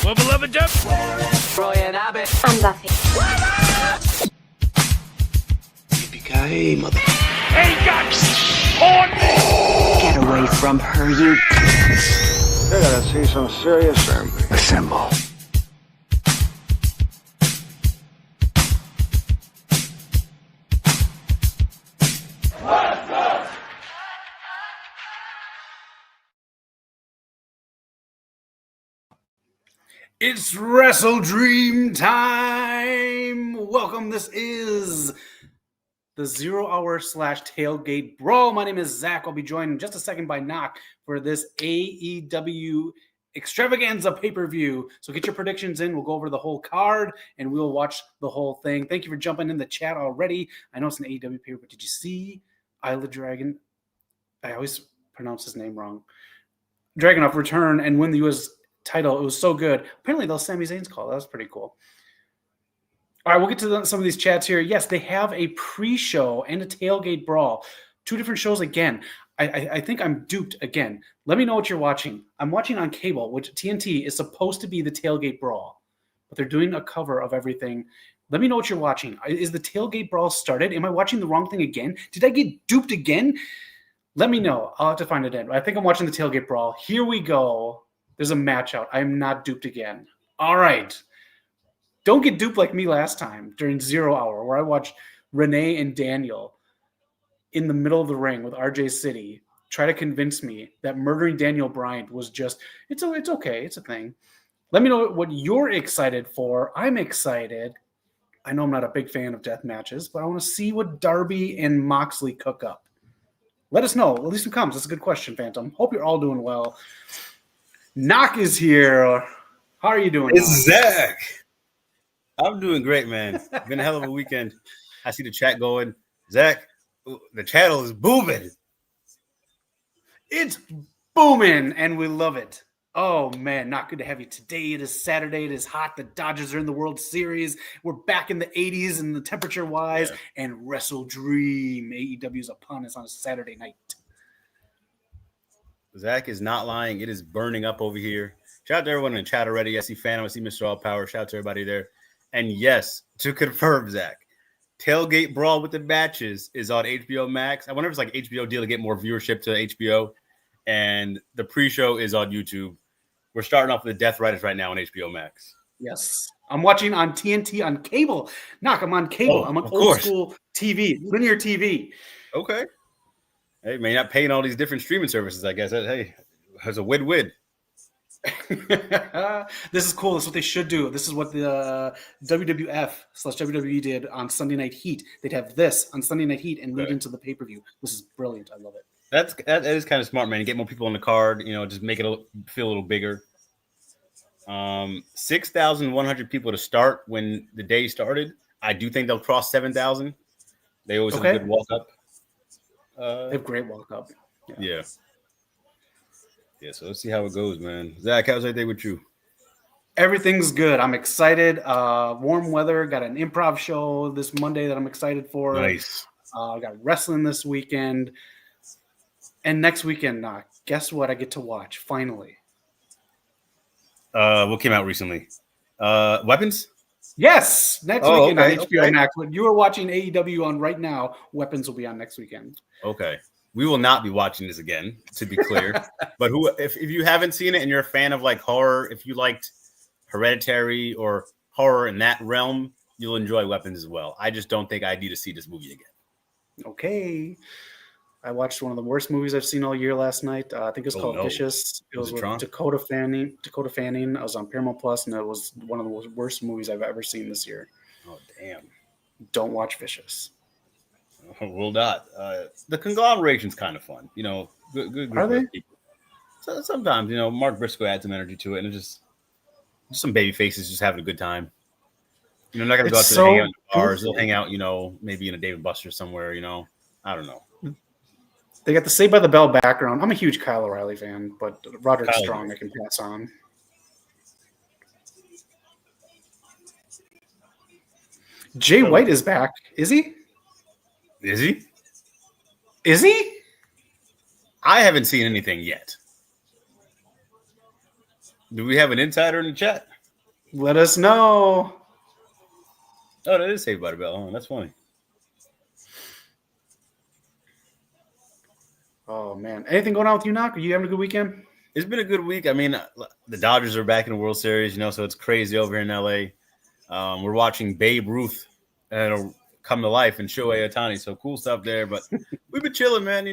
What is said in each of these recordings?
Well, beloved Jeff. Roy and Abbott. I'm Buffy. Yippee-ki-yay, mother. Hey, guys! On me! Get away from her, you. I gotta see some serious family. Assemble. It's WrestleDream time! Welcome, this is the 0 Hour / Tailgate Brawl. My name is Zach. I'll be joined in just a second by Knock for this AEW extravaganza pay-per-view. So get your predictions in. We'll go over the whole card and we'll watch the whole thing. Thank you for jumping in the chat already. I know it's an AEW pay-per-view, but did you see Isla Dragon? I always pronounce his name wrong. Dragunov return and win the U.S. title. It was so good. Apparently, that was Sami Zayn's call. That was pretty cool. All right, we'll get to some of these chats here. Yes, they have a pre-show and a tailgate brawl. Two different shows again. I think I'm duped again. Let me know what you're watching. I'm watching on cable, which TNT is supposed to be the tailgate brawl, but they're doing a cover of everything. Let me know what you're watching. Is the tailgate brawl started? Am I watching the wrong thing again? Did I get duped again? Let me know. I'll have to find it in. I think I'm watching the tailgate brawl. Here we go. There's a match out. I'm not duped again. All right. Don't get duped like me last time during 0 Hour, where I watched Renee and Daniel in the middle of the ring with RJ City try to convince me that murdering Daniel Bryan was just, it's okay. It's a thing. Let me know what you're excited for. I'm excited. I know I'm not a big fan of death matches, but I want to see what Darby and Moxley cook up. Let us know. At least some comments. That's a good question, Phantom. Hope you're all doing well. Knock is here. How are you doing? It's Zach. I'm doing great, man. Been a hell of a weekend. I see the chat going. Zach, the channel is booming. It's booming, and we love it. Oh, man, not good to have you today. It is Saturday. It is hot. The Dodgers are in the World Series. We're back in the 80s and the temperature-wise, and WrestleDream. AEW is upon us on a Saturday night. Zach is not lying. It is burning up over here. Shout out to everyone in the chat already. I see Phantom. I see Mr. All Power. Shout out to everybody there. And yes, to confirm, Zach, Tailgate Brawl with the matches is on HBO Max. I wonder if it's like HBO deal to get more viewership to HBO. And the pre-show is on YouTube. We're starting off with the Death Riders right now on HBO Max. Yes. I'm watching on TNT on cable. Knock, I'm on cable. I'm on old school TV, linear TV. Okay. Hey, man, you're not paying all these different streaming services, I guess. Hey, it's a win-win. This is cool. This is what they should do. This is what the WWF/WWE did on Sunday Night Heat. They'd have this on Sunday Night Heat and lead into the pay-per-view. This is brilliant. I love it. That is kind of smart, man. You get more people on the card, just make it feel a little bigger. 6,100 people to start when the day started. I do think they'll cross 7,000. They always have a good walk-up. They have great walk-up. Yeah. So let's see how it goes, man. Zach, how's everything with you? Everything's good. I'm excited. Warm weather. Got an improv show this Monday that I'm excited for. Nice. I got wrestling this weekend. And next weekend, guess what I get to watch, finally? What came out recently? Weapons? Yes, next weekend on HBO Max. When you are watching AEW on right now, Weapons will be on next weekend. Okay. We will not be watching this again, to be clear. But if you haven't seen it and you're a fan of like horror, if you liked Hereditary or horror in that realm, you'll enjoy Weapons as well. I just don't think I need to see this movie again. Okay. I watched one of the worst movies I've seen all year last night. I think it was called Vicious. It was with Dakota Fanning. I was on Paramount Plus, and it was one of the worst movies I've ever seen this year. Oh, damn. Don't watch Vicious. Will not. The Conglomeration's kind of fun. Good Are they? people. So sometimes, Mark Briscoe adds some energy to it, and it just just some baby faces just having a good time. You know, not gonna go out It's to so hang out in the bars. goofy. They'll hang out, maybe in a Dave and Buster's somewhere. I don't know. They got the Saved by the Bell background. I'm a huge Kyle O'Reilly fan, but Roderick Kyle Strong is I can pass on. Jay White is back. Is he? Is he? Is he? I haven't seen anything yet. Do we have an insider in the chat? Let us know. Oh, that is Saved by the Bell. Oh, that's funny. Oh man, anything going on with you, Knock? Are you having a good weekend? It's been a good week. I mean, the Dodgers are back in the World Series, so it's crazy over here in LA. We're watching Babe Ruth come to life and Shohei Ohtani. So cool stuff there. But we've been chilling, man.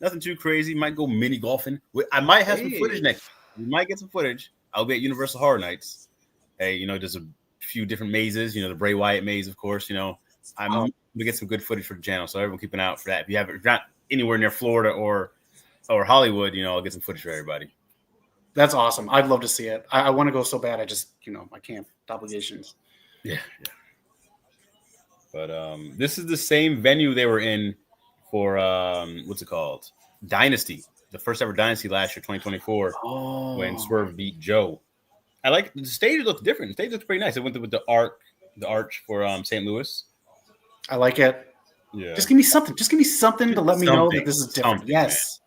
Nothing too crazy. Might go mini golfing. I might have some footage next. We might get some footage. I'll be at Universal Horror Nights. Hey, there's a few different mazes. The Bray Wyatt maze, of course. I'm going to get some good footage for the channel. So everyone keep an eye out for that. If you're not anywhere near Florida or Hollywood, I'll get some footage for everybody. That's awesome. I'd love to see it. I want to go so bad. I just, I can't. Obligations. Yeah. But this is the same venue they were in for what's it called? Dynasty. The first ever Dynasty last year, 2024, when Swerve beat Joe. I like the stage looks different. The stage looks pretty nice. It went with the arch for St. Louis. I like it. Yeah. Just give me something. Just give me something to let me know that this is different. Yes.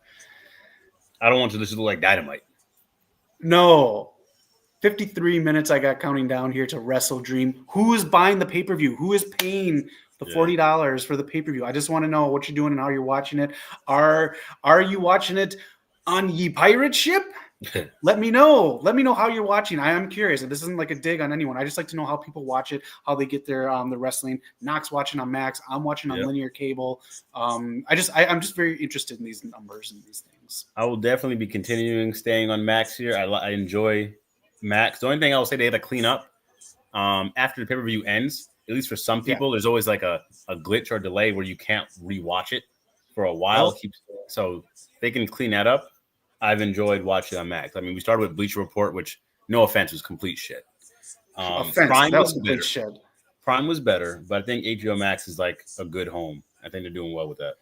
Man. I don't want to just look like Dynamite. No. 53 minutes I got counting down here to WrestleDream. Who is buying the pay-per-view? Who is paying the $40 for the pay-per-view? I just want to know what you're doing and how you're watching it. Are you watching it on Ye Pirate Ship? Let me know. Let me know how you're watching. I am curious. This isn't like a dig on anyone. I just like to know how people watch it, how they get their the wrestling. Knox watching on Max. I'm watching on linear cable. I'm just very interested in these numbers and these things. I will definitely be continuing staying on Max here. I enjoy Max. The only thing I will say they had to clean up after the pay-per-view ends, at least for some people, there's always like a glitch or delay where you can't rewatch it for a while. So they can clean that up. I've enjoyed watching on Max. I mean, we started with Bleacher Report, which, no offense, was complete shit. Prime was better. Shit. Prime was better, but I think HBO Max is like a good home. I think they're doing well with that.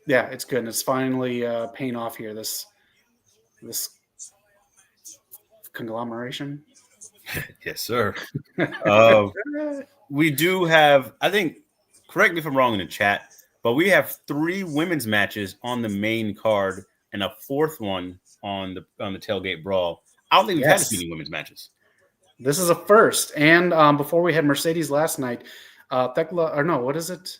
Yeah, it's good. And it's finally paying off here. This conglomeration. Yes, sir. We do have, I think, correct me if I'm wrong in the chat, but we have 3 women's matches on the main card and a 4th one on the Tailgate Brawl. I don't think we've had as many women's matches. This is a first. And before we had Mercedes last night, Thekla, or no, what is it?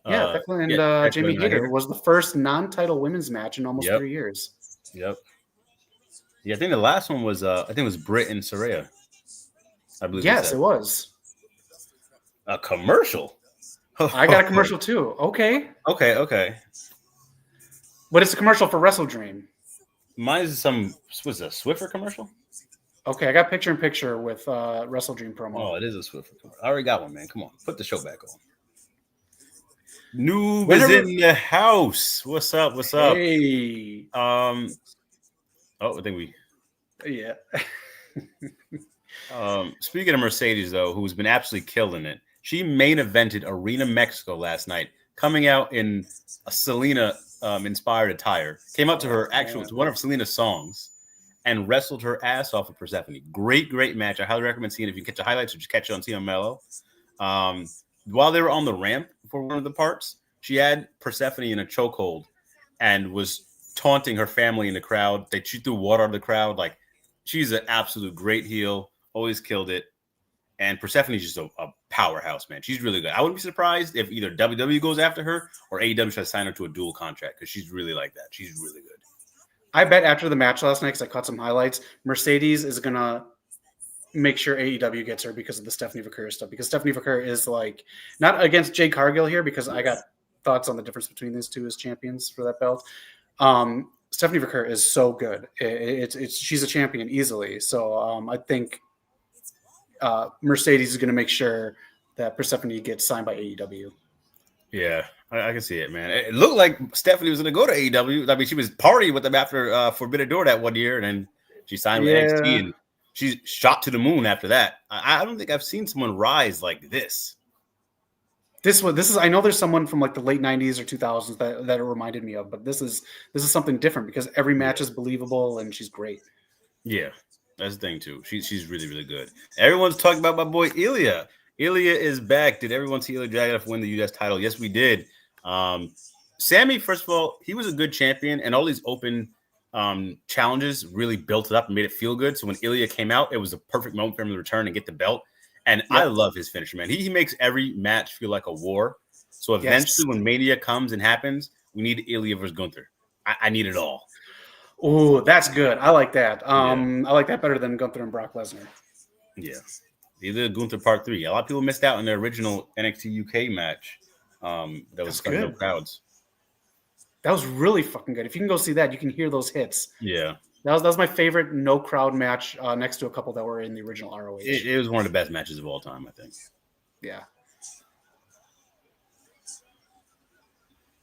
Yeah, Thekla and Jamie Hayter was the first non-title women's match in almost 3 years. Yep. Yeah, I think the last one was Britt and Saraya. I believe. Yes, it was. A commercial. I got a commercial too. Okay. But it's a commercial for WrestleDream. Mine is a Swiffer commercial? Okay, I got picture-in-picture with WrestleDream promo. Oh, it is a Swiffer commercial. I already got one, man. Come on. Put the show back on. Noob is in the house. What's up? Hey. I think we... Yeah. Speaking of Mercedes, though, who's been absolutely killing it, she main evented Arena Mexico last night, coming out in a Selena inspired attire. Came up to her to one of Selena's songs and wrestled her ass off of Persephone. Great match. I highly recommend seeing it. If you catch the highlights or just catch it on TM Mello. While they were on the ramp for one of the parts, she had Persephone in a chokehold and was taunting her family in the crowd. She threw water on the crowd. Like, she's an absolute great heel. Always killed it. And Persephone's just a powerhouse, man. She's really good. I wouldn't be surprised if either WWE goes after her or AEW tries to sign her to a dual contract because she's really like that. She's really good. I bet after the match last night, because I caught some highlights, Mercedes is going to make sure AEW gets her because of the Stephanie Vaquer stuff. Because Stephanie Vaquer is like, not against Jade Cargill here, because I got thoughts on the difference between these two as champions for that belt. Stephanie Vaquer is so good. She's a champion easily. So I think Mercedes is going to make sure that Persephone gets signed by AEW. Yeah, I can see it, man. It looked like Stephanie was going to go to AEW. I mean, she was partying with them after Forbidden Door that one year, and then she signed with NXT. And she's shot to the moon after that. I don't think I've seen someone rise like this. This is. I know there's someone from like the late '90s or 2000s that it reminded me of, but this is something different because every match is believable and she's great. Yeah, that's the thing too. She's really, really good. Everyone's talking about my boy Ilya. Ilya is back. Did everyone see Ilya Dragunov win the U.S. title? Yes, we did. Sammy, first of all, he was a good champion, and all these open challenges really built it up and made it feel good. So when Ilya came out, it was a perfect moment for him to return and get the belt. And I love his finisher, man. He makes every match feel like a war. So eventually, when Mania comes and happens, we need Ilya versus Gunther. I need it all. Oh, that's good. I like that. I like that better than Gunther and Brock Lesnar. Yeah. Either Gunther Part 3. A lot of people missed out on the original NXT UK match. That was good. No crowds. That was really fucking good. If you can go see that, you can hear those hits. Yeah. That was my favorite no crowd match next to a couple that were in the original ROH. It was one of the best matches of all time, I think. Yeah.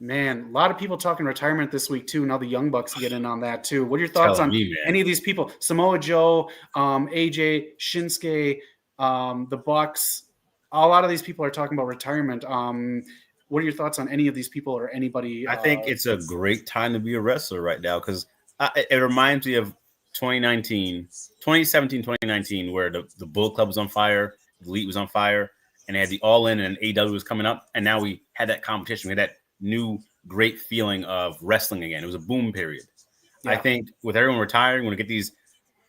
Man, a lot of people talking retirement this week too. Now the Young Bucks get in on that too. What are your thoughts on any of these people? Samoa Joe, AJ, Shinsuke, the Bucks. A lot of these people are talking about retirement. What are your thoughts on any of these people or anybody? I think it's a great time to be a wrestler right now because it reminds me of 2017, 2019, where the Bullet Club was on fire, the Elite was on fire, and they had the All In and AEW was coming up. And now we had that competition. We had that new great feeling of wrestling again. It was a boom period. Yeah. I think with everyone retiring, we're going to get these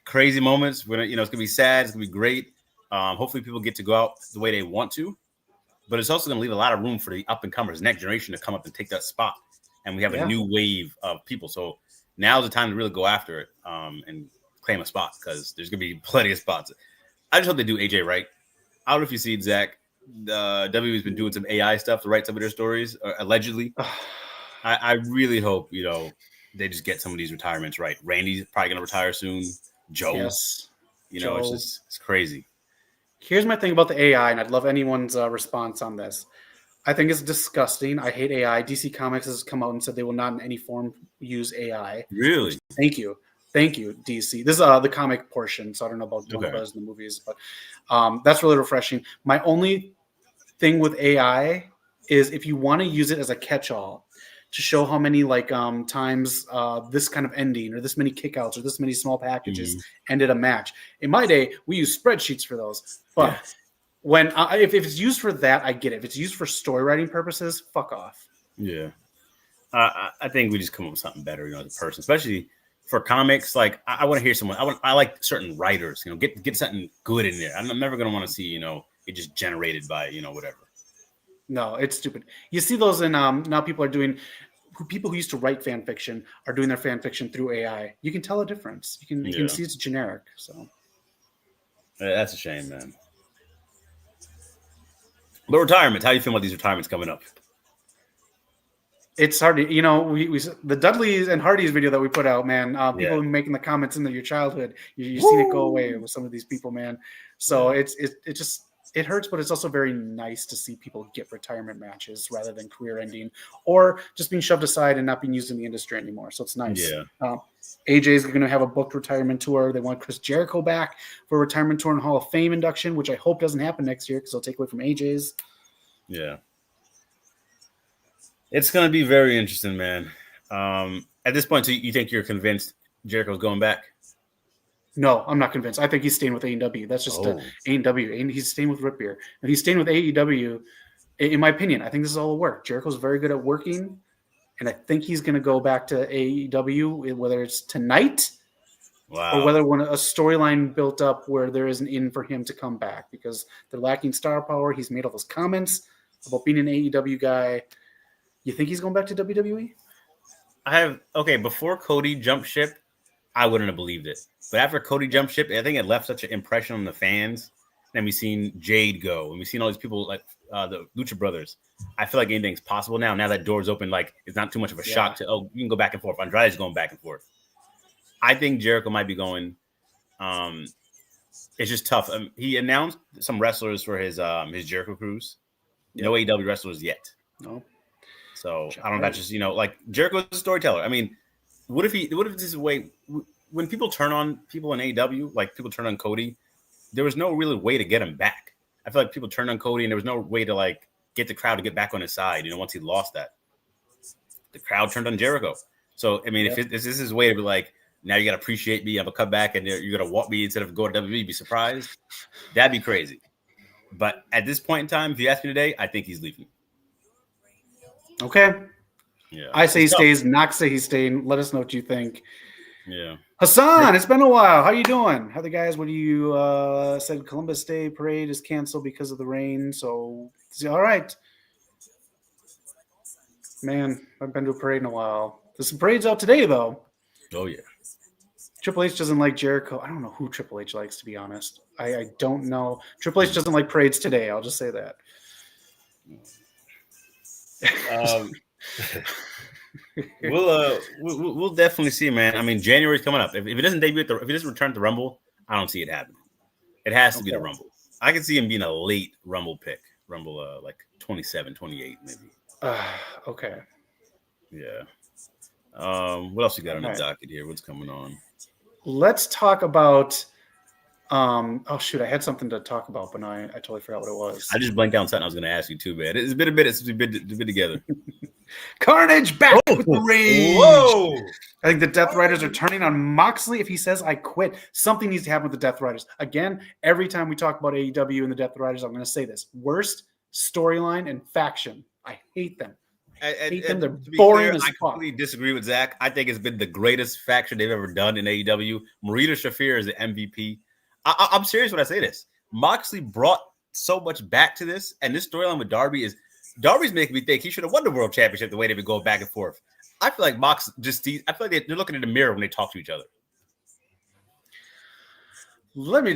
crazy moments. We're gonna, it's going to be sad. It's going to be great. Hopefully people get to go out the way they want to. But it's also going to leave a lot of room for the up-and-comers, next generation, to come up and take that spot. And we have a new wave of people. So now's the time to really go after it and claim a spot because there's going to be plenty of spots. I just hope they do AJ right. I don't know if you see it, Zach. WWE's been doing some AI stuff to write some of their stories, allegedly. I really hope, they just get some of these retirements right. Randy's probably going to retire soon. Joe's, Joe. It's crazy. Here's my thing about the AI, and I'd love anyone's response on this. I think it's disgusting. I hate AI. DC Comics has come out and said they will not in any form use AI. Really? Thank you, DC. This is the comic portion, so I don't know about Warner Bros. In the movies, but that's really refreshing. My only thing with AI is if you want to use it as a catch-all to show how many times this kind of ending or this many kickouts or this many small packages ended a match. In my day, we used spreadsheets for those. But when if it's used for that, I get it. If it's used for story writing purposes, fuck off. Yeah. I think we just come up with something better, as a person, especially for comics. Like I want to hear someone. I like certain writers. Get something good in there. I'm never gonna want to see it just generated by whatever. No, it's stupid. You see those in now people are doing. People who used to write fan fiction are doing their fan fiction through AI. You can tell a difference. You can see it's generic. So that's a shame, man. But retirement, how do you feel about these retirements coming up? It's hard to, we the Dudleys and Hardys video that we put out, man. People making the comments into your childhood, you seen it go away with some of these people, man. So it hurts, but it's also very nice to see people get retirement matches rather than career ending or just being shoved aside and not being used in the industry anymore. So it's nice. Yeah. AJ is going to have a booked retirement tour. They want Chris Jericho back for a retirement tour and Hall of Fame induction, which I hope doesn't happen next year because they'll take away from AJ's. Yeah. It's going to be very interesting, man. At this point, you think you're convinced Jericho's going back? No, I'm not convinced. I think he's staying with AEW. That's just AEW. And he's staying with Rip Beer. If he's staying with AEW, in my opinion, I think this is all will work. Jericho's very good at working, and I think he's going to go back to AEW, whether it's tonight or whether when a storyline built up where there is an in for him to come back because they're lacking star power. He's made all those comments about being an AEW guy. You think he's going back to WWE? Before Cody jumped ship, I wouldn't have believed it. But after Cody jumped ship, I think it left such an impression on the fans. And we've seen Jade go, and we've seen all these people like the Lucha Brothers. I feel like anything's possible now. Now that door's open, it's not too much of a shock to, you can go back and forth. Andrade's going back and forth. I think Jericho might be going. It's just tough. He announced some wrestlers for his Jericho cruise. No AEW wrestlers yet. No. So I don't know. That's just Jericho's a storyteller. I mean, what if this is the way when people turn on people in AEW, like people turn on Cody, there was no really way to get him back. I feel like people turned on Cody and there was no way to like get the crowd to get back on his side. Once he lost that, the crowd turned on Jericho. So, I mean, if this is his way to be like, now you got to appreciate me. I'm going to come back and you're going to walk me instead of going to WWE, be surprised. That'd be crazy. But at this point in time, if you ask me today, I think he's leaving. Okay. Yeah. I say he stays. Knox say he's staying. Let us know what you think. Yeah. Hassan, it's been a while. How you doing? How the guys? What do you said? Columbus Day parade is canceled because of the rain. So, all right. Man, I've been to a parade in a while. There's some parades out today, though. Oh, yeah. Triple H doesn't like Jericho. I don't know who Triple H likes, to be honest. I don't know. Triple H doesn't like parades today. I'll just say that. We'll definitely see, man. I mean, January's coming up. If it doesn't debut if it doesn't return to Rumble, I don't see it happening. It has to be the Rumble. I can see him being a late Rumble pick. Rumble like 27, 28 maybe. Okay. Yeah. What else you got on the docket here? What's coming on? Let's talk about oh shoot, I had something to talk about, but now I totally forgot what it was. I just blanked out on something I was going to ask you too, man. It's been a minute since we've been together. Carnage back with the rage. Whoa! I think the Death Riders are turning on Moxley if he says I quit. Something needs to happen with the Death Riders. Again, every time we talk about AEW and the Death Riders, I'm going to say this. Worst storyline and faction. I hate them. I hate them. They're boring as fuck. I completely disagree with Zach. I think it's been the greatest faction they've ever done in AEW. Marita Shafir is the MVP. I'm serious when I say this. Moxley brought so much back to this, and this storyline with Darby's making me think he should have won the World Championship the way they've been going back and forth. I feel like I feel like they're looking in the mirror when they talk to each other. Let me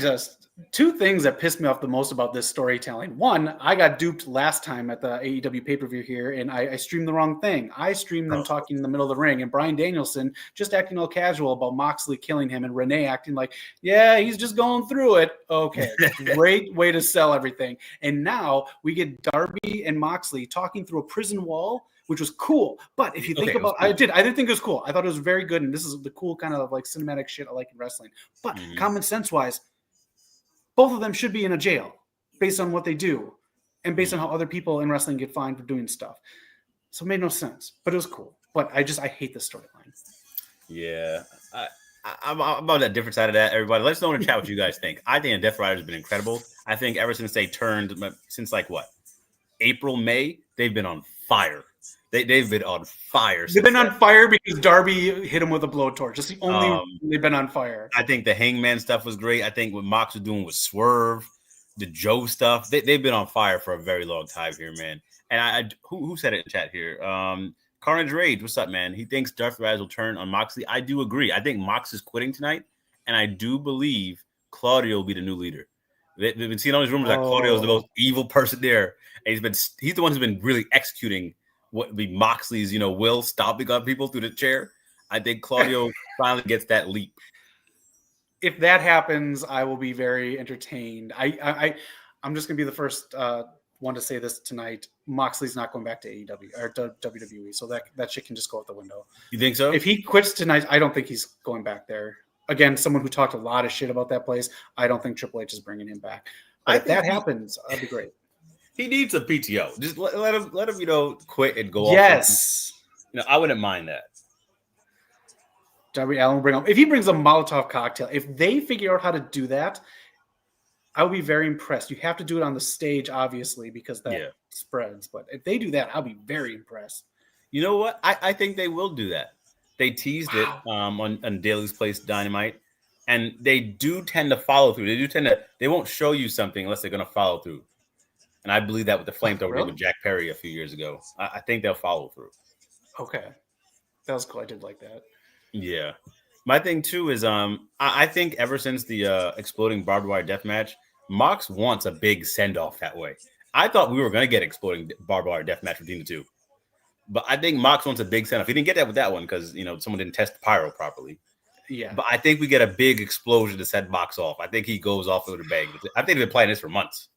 two things that pissed me off the most about this storytelling. One, I got duped last time at the AEW pay-per-view here, and I streamed the wrong thing. I streamed them talking in the middle of the ring, and Bryan Danielson just acting all casual about Moxley killing him, and Renee acting like, yeah, he's just going through it. Okay, great way to sell everything. And now we get Darby and Moxley talking through a prison wall, which was cool. But if you think about cool. I did think it was cool. I thought it was very good, and this is the cool kind of like cinematic shit I like in wrestling. But common sense-wise, both of them should be in a jail based on what they do and based on how other people in wrestling get fined for doing stuff. So it made no sense, but it was cool. But I hate the storyline. Yeah. I'm on that different side of that, everybody. Let us know in the chat what you guys think. I think the Death Riders have been incredible. I think ever since they turned, since like what? April, May, they've been on fire. They've been on fire. They've been on fire because Darby hit him with a blowtorch. Just the only reason they've been on fire. I think the Hangman stuff was great. I think what Mox was doing with Swerve, the Joe stuff, they've been on fire for a very long time here, man. And who said it in chat here? Carnage Rage, what's up, man? He thinks Death Riders will turn on Moxley. I do agree. I think Mox is quitting tonight, and I do believe Claudio will be the new leader. They've been seeing all these rumors that Claudio is the most evil person there, and he's the one who's been really executing what would be Moxley's, will stomping on people through the chair. I think Claudio finally gets that leap. If that happens, I will be very entertained. I'm just gonna be the first one to say this tonight. Moxley's not going back to AEW or WWE, so that shit can just go out the window. You think so? If he quits tonight, I don't think he's going back there. Again, someone who talked a lot of shit about that place. I don't think Triple H is bringing him back. But if that happens, that'd be great. He needs a PTO. Just let him, quit and go off. Yes. I wouldn't mind that. Darby Allin will bring up. If he brings a Molotov cocktail, if they figure out how to do that, I would be very impressed. You have to do it on the stage, obviously, because that spreads. But if they do that, I'll be very impressed. You know what? I think they will do that. They teased it on Daily's Place Dynamite, and they do tend to follow through. They won't show you something unless they're going to follow through. And I believe that with the flamethrower with Jack Perry a few years ago. I think they'll follow through. Okay. That was cool. I did like that. Yeah. My thing, too, is I think ever since the exploding barbed wire death match, Mox wants a big send-off that way. I thought we were going to get exploding barbed wire death match between the two. But I think Mox wants a big send-off. He didn't get that with that one because, someone didn't test the pyro properly. Yeah. But I think we get a big explosion to set Mox off. I think he goes off with a bang. I think they've been playing this for months.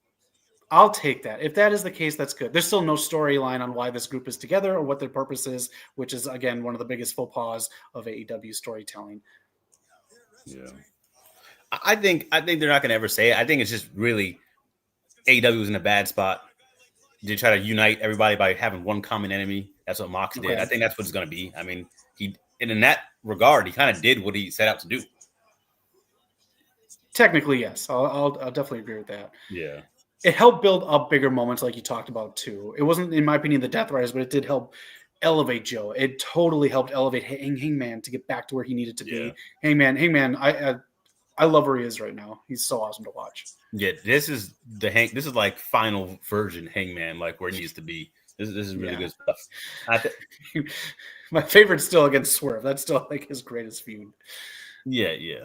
I'll take that. If that is the case, that's good. There's still no storyline on why this group is together or what their purpose is, which is, again, one of the biggest faux pas of AEW storytelling. Yeah. I think they're not going to ever say it. I think it's just really AEW was in a bad spot. They try to unite everybody by having one common enemy. That's what Mox did. I think that's what it's going to be. I mean, in that regard, he kind of did what he set out to do. Technically, yes. I'll definitely agree with that. Yeah. It helped build up bigger moments like you talked about too. It wasn't, in my opinion, the Death Riders, but it did help elevate Joe. It totally helped elevate Hangman to get back to where he needed to be. Hangman, I love where he is right now. He's so awesome to watch. Yeah, this is like final version Hangman, like where he needs to be. This is really good stuff. My favorite's still against Swerve. That's still like his greatest feud. Yeah.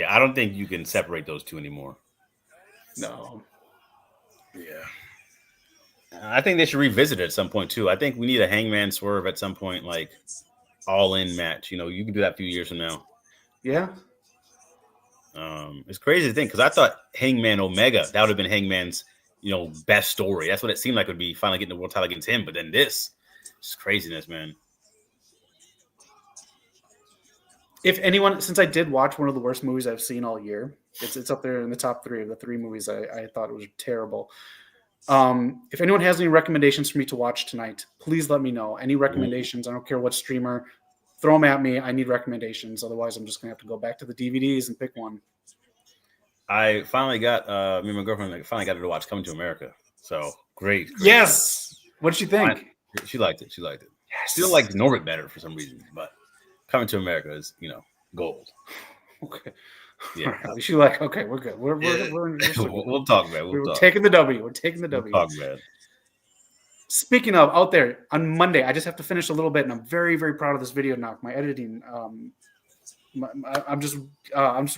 I don't think you can separate those two anymore. No. Yeah. I think they should revisit it at some point too. I think we need a Hangman Swerve at some point, like all-in match. You know, you can do that a few years from now. Yeah. It's crazy to think because I thought Hangman Omega, that would have been Hangman's, best story. That's what it seemed like it would be, finally getting the world title against him. But then this, just craziness, man. If anyone, since I did watch one of the worst movies I've seen all year, it's up there in the top 3 of the 3 movies I thought it was terrible. If anyone has any recommendations for me to watch tonight, please let me know. Any recommendations? I don't care what streamer. Throw them at me. I need recommendations. Otherwise, I'm just going to have to go back to the DVDs and pick one. I finally got, me and my girlfriend finally got her to watch Coming to America. So, great. Yes! What did she think? She liked it. Yes. Still liked Norbit better for some reason, but Coming to America is, gold. Okay. Yeah. Right. She like, okay, we're good. We'll talk about it. We're taking the W. We're taking the W. We'll talk about it. Speaking of out there on Monday, I just have to finish a little bit, and I'm very, very proud of this video. Knock my editing. I'm just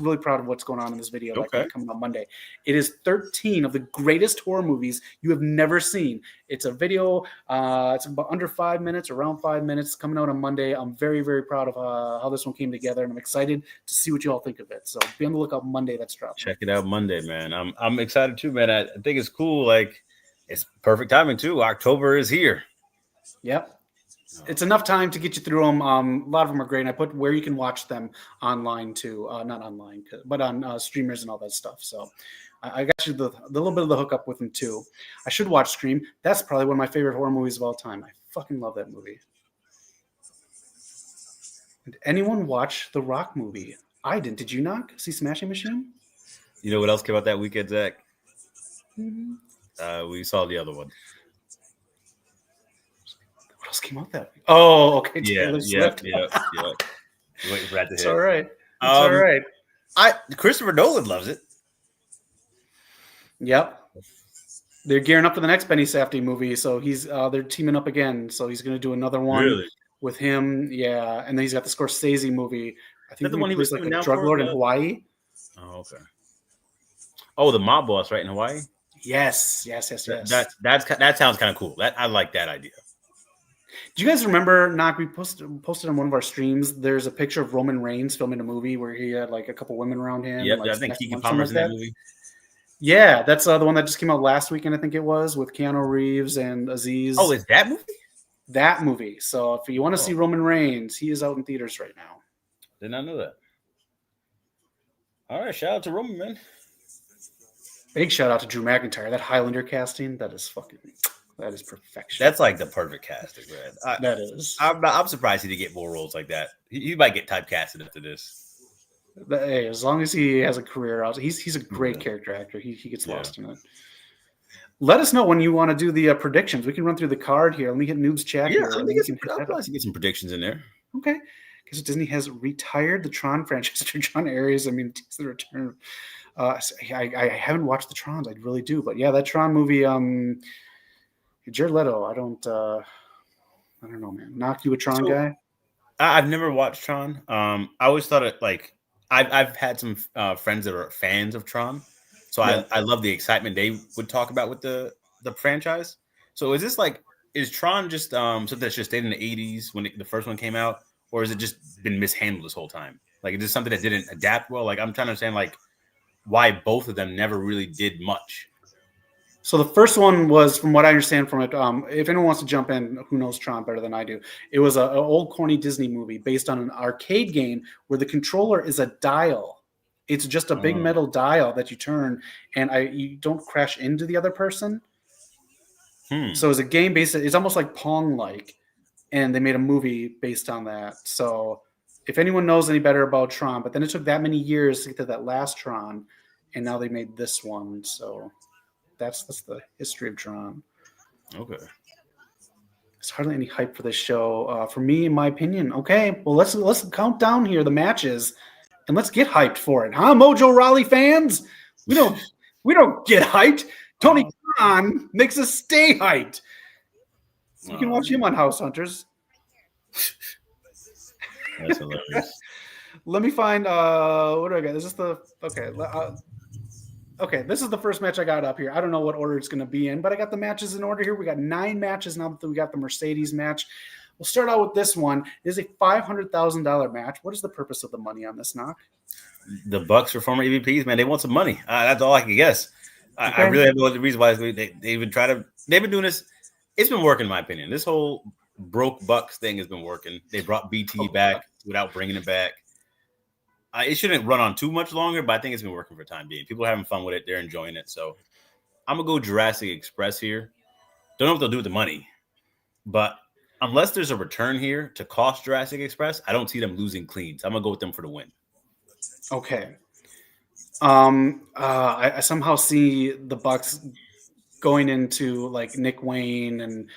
really proud of what's going on in this video. Okay. Like, coming on Monday, it is 13 of the greatest horror movies you have never seen. It's a video. It's about under 5 minutes, around 5 minutes, coming out on Monday. I'm very, very proud of how this one came together, and I'm excited to see what you all think of it. So be on the lookout Monday. That's dropping. Check it out Monday, man. I'm excited too, man. I think it's cool. Like, it's perfect timing too. October is here. Yep. It's enough time to get you through them. A lot of them are great. And I put where you can watch them online too. Not online, but on streamers and all that stuff. So I got you the little bit of the hookup with them too. I should watch Scream. That's probably one of my favorite horror movies of all time. I fucking love that movie. Did anyone watch the Rock movie? I didn't. Did you not see Smashing Machine? You know what else came out that weekend, Zach? Mm-hmm. We saw the other one. What else came out that week? Oh, okay. Yeah. It's all right. It's all right. Christopher Nolan loves it. Yep. They're gearing up for the next Benny Safdie movie, so they're teaming up again. So he's going to do another one with him. Yeah, and then he's got the Scorsese movie. I think the one he was like doing a now drug lord in Hawaii. Oh, okay. Oh, the mob boss, right, in Hawaii? Yes. That sounds kind of cool. I like that idea. Do you guys remember, Knock, we posted on one of our streams, there's a picture of Roman Reigns filming a movie where he had like a couple women around him. Yep, like, I think Keke Palmer's in that movie. Yeah, that's the one that just came out last weekend, I think it was, with Keanu Reeves and Aziz. Oh, is that movie? That movie. So if you want to see Roman Reigns, he is out in theaters right now. Did not know that. All right, shout out to Roman, man. Big shout out to Drew McIntyre. That Highlander casting, that is perfection. That's like the perfect casting, man. That is. I'm surprised he didn't get more roles like that. He might get typecasted after this. Hey, as long as he has a career out, he's a great character actor. He gets lost in it. Let us know when you want to do the predictions. We can run through the card here. Let me hit Noob's chat here. I'll probably get some predictions in there. Okay. Because Disney has retired the Tron franchise to Tron Ares. I mean, it's the return. I haven't watched the Trons. I really do. But yeah, that Tron movie, Jared Leto, I don't know, man. Knock, you a Tron guy? I've never watched Tron. I always thought it like I've had some friends that are fans of Tron. So yeah. I love the excitement they would talk about with the franchise. So is Tron just something that's just stayed in the 80s when the first one came out? Or has it just been mishandled this whole time? Like, is this something that didn't adapt well? Like, I'm trying to understand, like, why both of them never really did much. So the first one was, from what I understand from it, if anyone wants to jump in, who knows Tron better than I do, it was an old corny Disney movie based on an arcade game where the controller is a dial. It's just a big metal dial that you turn, and you don't crash into the other person. So it's a game based. It's almost like Pong-like, and they made a movie based on that. So if anyone knows any better about Tron, but then it took that many years to get to that last Tron, and now they made this one. So that's the history of Tron. Okay. There's hardly any hype for this show, for me, in my opinion. Okay, well let's count down here the matches, and let's get hyped for it, huh, Mojo Rawley fans? We don't get hyped. Tony Khan makes us stay hyped. You can watch him on House Hunters. That's hilarious. Let me find. What do I got? Is this the okay? Okay, this is the first match I got up here. I don't know what order it's going to be in, but I got the matches in order here. We got 9 matches now that we got the Mercedes match. We'll start out with this one. It is a $500,000 match. What is the purpose of the money on this, Knock? The Bucks are former EVPs, man. They want some money. That's all I can guess. I really have no other reason why they even try to. They've been doing this. It's been working, in my opinion. This whole broke Bucks thing has been working. They brought BT back without bringing it back. It shouldn't run on too much longer, but I think it's been working for the time being. People are having fun with it. They're enjoying it. So I'm going to go Jurassic Express here. Don't know what they'll do with the money, but unless there's a return here to cost Jurassic Express, I don't see them losing clean. So I'm going to go with them for the win. Okay. I somehow see the Bucks going into like Nick Wayne and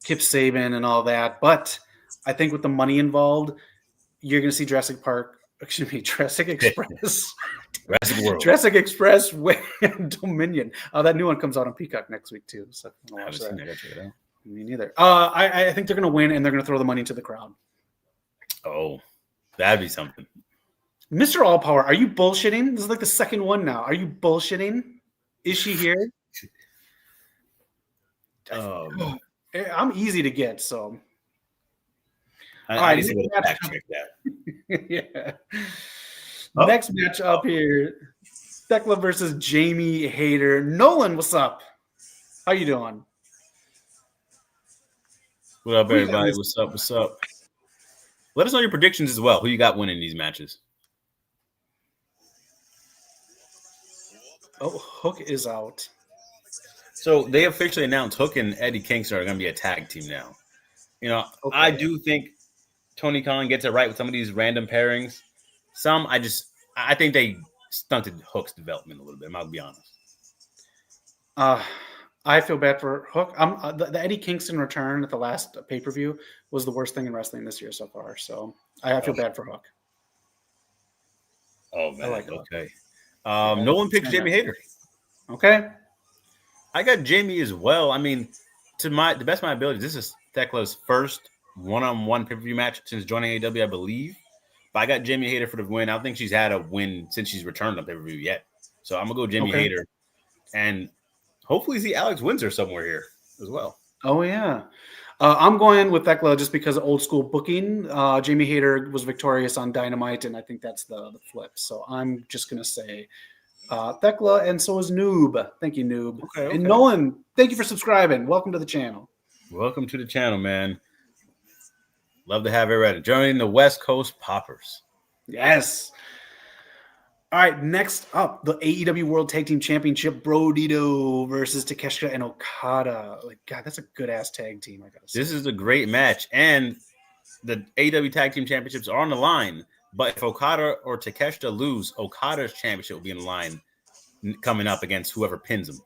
Kip Saban and all that, but I think with the money involved, you're going to see Jurassic Express, Jurassic Express and Dominion. That new one comes out on Peacock next week too. So I haven't seen that. Me neither. I think they're going to win, and they're going to throw the money to the crowd. Oh, that'd be something. Mr. All Power, are you bullshitting? This is like the second one now. Are you bullshitting? Is she here? I'm easy to get, so. I need to go back check that. Yeah. Next match up here, Thekla versus Jamie Hayter. Nolan, what's up? How you doing? What up, everybody? What's up? What's up? Let us know your predictions as well. Who you got winning these matches? Oh, Hook is out. So they officially announced Hook and Eddie Kingston are going to be a tag team now. You know, okay. I do think Tony Khan gets it right with some of these random pairings. Some, I think they stunted Hook's development a little bit. I'm going to be honest. I feel bad for Hook. The Eddie Kingston return at the last pay-per-view was the worst thing in wrestling this year so far. So I feel bad for Hook. Oh, man. Okay. No one picks Jamie Hayter. Okay. I got Jamie as well. I mean, to the best of my ability, this is Thekla's first one-on-one pay-per-view match since joining AEW, I believe. But I got Jamie Hayter for the win. I don't think she's had a win since she's returned on pay-per-view yet. So I'm going to go Jamie Hayter. And hopefully see Alex Windsor somewhere here as well. Oh, yeah. I'm going with Thekla just because of old school booking. Jamie Hayter was victorious on Dynamite, and I think that's the flip. So I'm just going to say Thekla, and so is Noob. Thank you, Noob. Okay. And Nolan, thank you for subscribing. Welcome to the channel. Welcome to the channel, man. Love to have everybody joining the West Coast Poppers. Yes. All right, next up, the AEW World Tag Team Championship, Brodito versus Takeshita and Okada. Like, God, that's a good-ass tag team, I gotta say. This is a great match, and the AEW Tag Team Championships are on the line, but if Okada or Takeshita lose, Okada's championship will be in line coming up against whoever pins him.